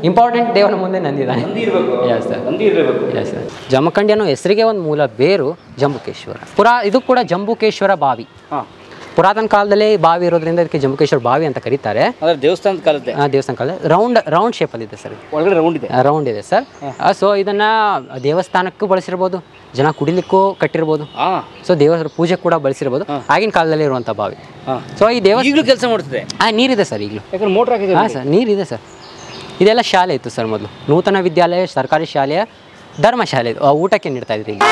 ಇಂಪಾರ್ಟೆಂಟ್ ದೇವರ ಮುಂದೆ ನಂದಿದ್ದಾನೆ. ನಂದಿ ಇರಬೇಕು. Yes sir. ನಂದಿ ಇರಬೇಕು. Yes sir. ಜಮಖಂಡಿ ಅನ್ನೋ ಹೆಸರಿಗೆ ಒಂದು ಮೂಲ ಬೇರು ಜಂಬುಕೇಶ್ವರ. ಇದು ಕೂಡ ಜಂಬುಕೇಶ್ವರ ಬಾವಿ. ಹಾಂ, ಪುರಾತನ ಕಾಲದಲ್ಲಿ ಬಾವಿ ಇರೋದ್ರಿಂದ ಇದಕ್ಕೆ ಜಂಬುಕೇಶ್ವರ ಬಾವಿ ಅಂತ ಕರೀತಾರೆ. ಅಂದರೆ ದೇವಸ್ಥಾನದ ಕಾಲದ್ದೇ. ದೇವಸ್ಥಾನ ಕಾಲದಲ್ಲಿ ರೌಂಡ್ ಶೇಪಲ್ಲಿದೆ ಸರ್. ಒಳಗಡೆ ರೌಂಡ್ ಇದೆ. ರೌಂಡ್ ಇದೆ ಸರ್. ಸೊ ಇದನ್ನು ದೇವಸ್ಥಾನಕ್ಕೂ ಬಳಸಿರ್ಬೋದು, ಜನ ಕುಡಿಲಿಕ್ಕೂ ಕಟ್ಟಿರ್ಬೋದು. ಸೊ ದೇವರ ಪೂಜೆ ಕೂಡ ಬಳಸಿರ್ಬೋದು. ಆಗಿನ ಕಾಲದಲ್ಲಿ ಇರುವಂಥ ಬಾವಿ. ಸೊ ಈ ಈಗಲೂ ಕೆಲಸ ಮಾಡ್ತಿದೆ. ನೀರಿದೆ ಸರ್ ಈಗಲೂ. ಯಾಕಂದ್ರೆ ಮೋಟ್ರ್ ಹಾಕಿದೆ. ಹಾಂ ಸರ್, ನೀರಿದೆ ಸರ್. ಇದೆಲ್ಲ ಶಾಲೆ ಇತ್ತು ಸರ್ ಮೊದಲು. ನೂತನ ವಿದ್ಯಾಲಯ ಸರ್ಕಾರಿ ಶಾಲೆಯ ಧರ್ಮಶಾಲೆ ಇದು. ಊಟಕ್ಕೆ ನೀಡ್ತಾ ಇದ್ರಿ ಈಗ.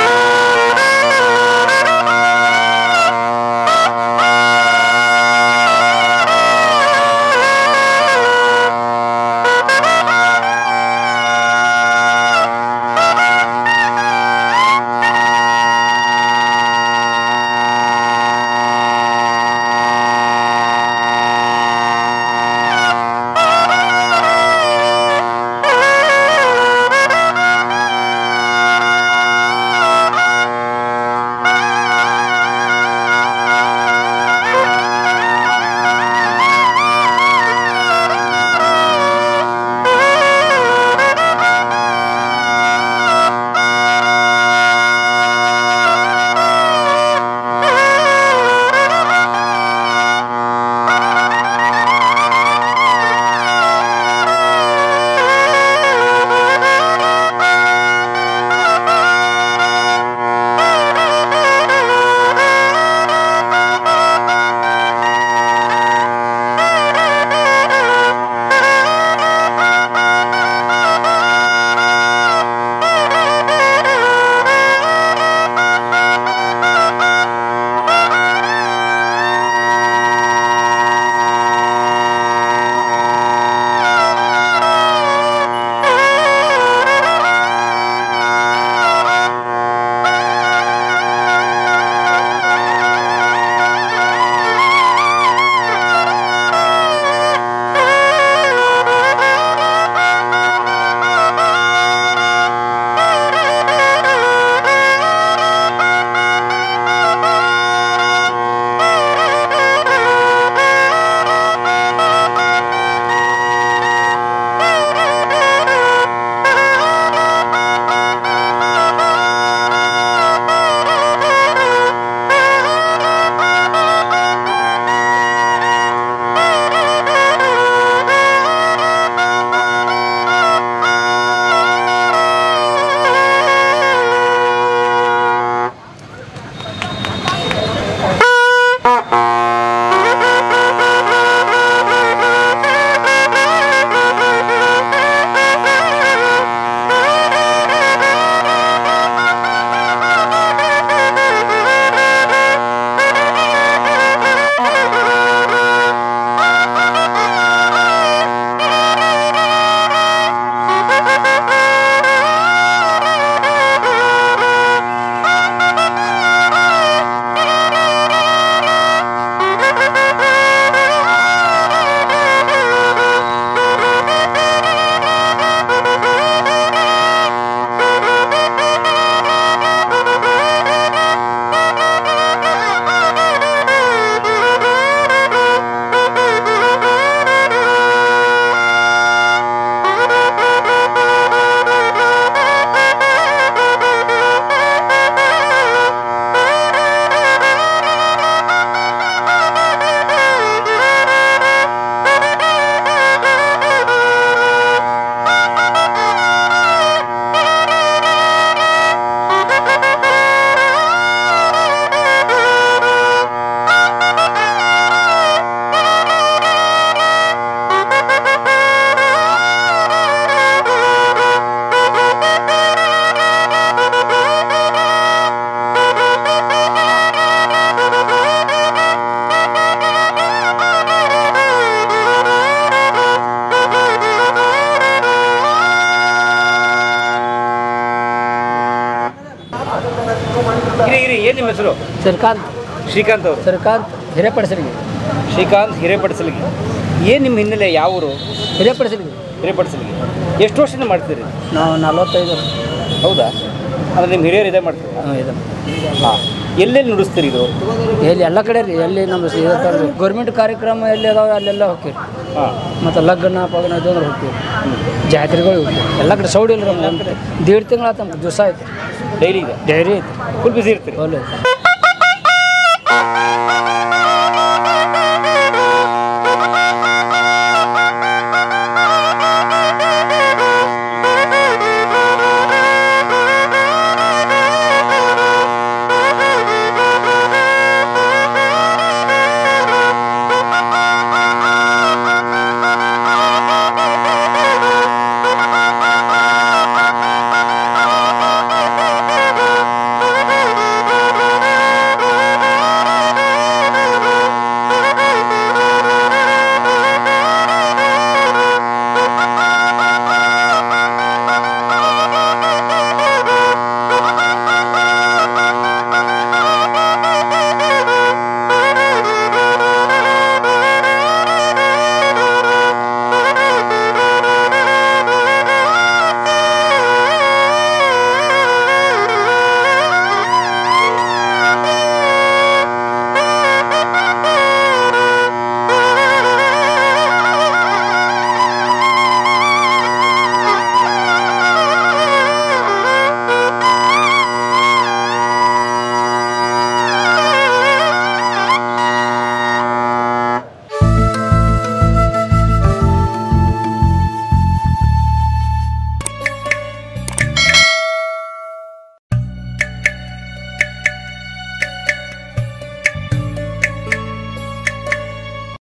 ಏನು ನಿಮ್ಮ ಹೆಸರು? ಶ್ರೀಕಾಂತ್. ಶ್ರೀಕಾಂತ್ ಅವರು? ಶ್ರೀಕಾಂತ್ ಹಿರೇಪಡಿಸಲಿಗೆ. ಶ್ರೀಕಾಂತ್ ಹಿರೇಪಡಿಸಲಿಗೆ. ಏನು ನಿಮ್ಮ ಹಿನ್ನೆಲೆ? ಯಾವ ಊರು? ಹಿರೇಪಡಿಸಲಿಗೆ. ಹಿರೇಪಡಿಸಲಿಗೆ. ಎಷ್ಟು ವರ್ಷದಿಂದ ಮಾಡ್ತೀರಿ? ನಾವು 45 ವರ್ಷ. ಹೌದಾ? ಅಂದರೆ ನಿಮ್ಮ ಹಿರಿಯರು ಇದೇ ಮಾಡ್ತೀರಿ? ಹಾಂ, ಇದೆ. ಹಾಂ. ಎಲ್ಲೆಲ್ಲಿ ನುಡಿಸ್ತೀರಿ ಇದು? ಎಲ್ಲಿ ಎಲ್ಲ ಕಡೆ ರೀ, ಎಲ್ಲಿ ನಮ್ಮ ಗೌರ್ಮೆಂಟ್ ಕಾರ್ಯಕ್ರಮ ಎಲ್ಲಿ ಅದಾವೆ ಅಲ್ಲೆಲ್ಲ ಹೋಗ್ತೀವಿ. ಮತ್ತು ಲಗ್ನ ಪಗ್ನ ಇದು ಅಂದ್ರೆ ಹೋಗ್ತೀವಿ, ಜಾತ್ರೆಗಳು ಹೋಗ್ತೀವಿ ಎಲ್ಲ ಕಡೆ. ಸೌಡಿ ಇಲ್ಲ ರೀ, 1.5 ತಿಂಗಳು ಆಯ್ತು ನಮ್ಗೆ ದಿವಸ ಐತೆ. ಡೈರಿ ಇದೆ? ಡೈರಿ ಐತೆ, ಫುಲ್ ಬಿಸಿ ಇರ್ತೀರಿ? ಫುಲ್ ಐತೆ.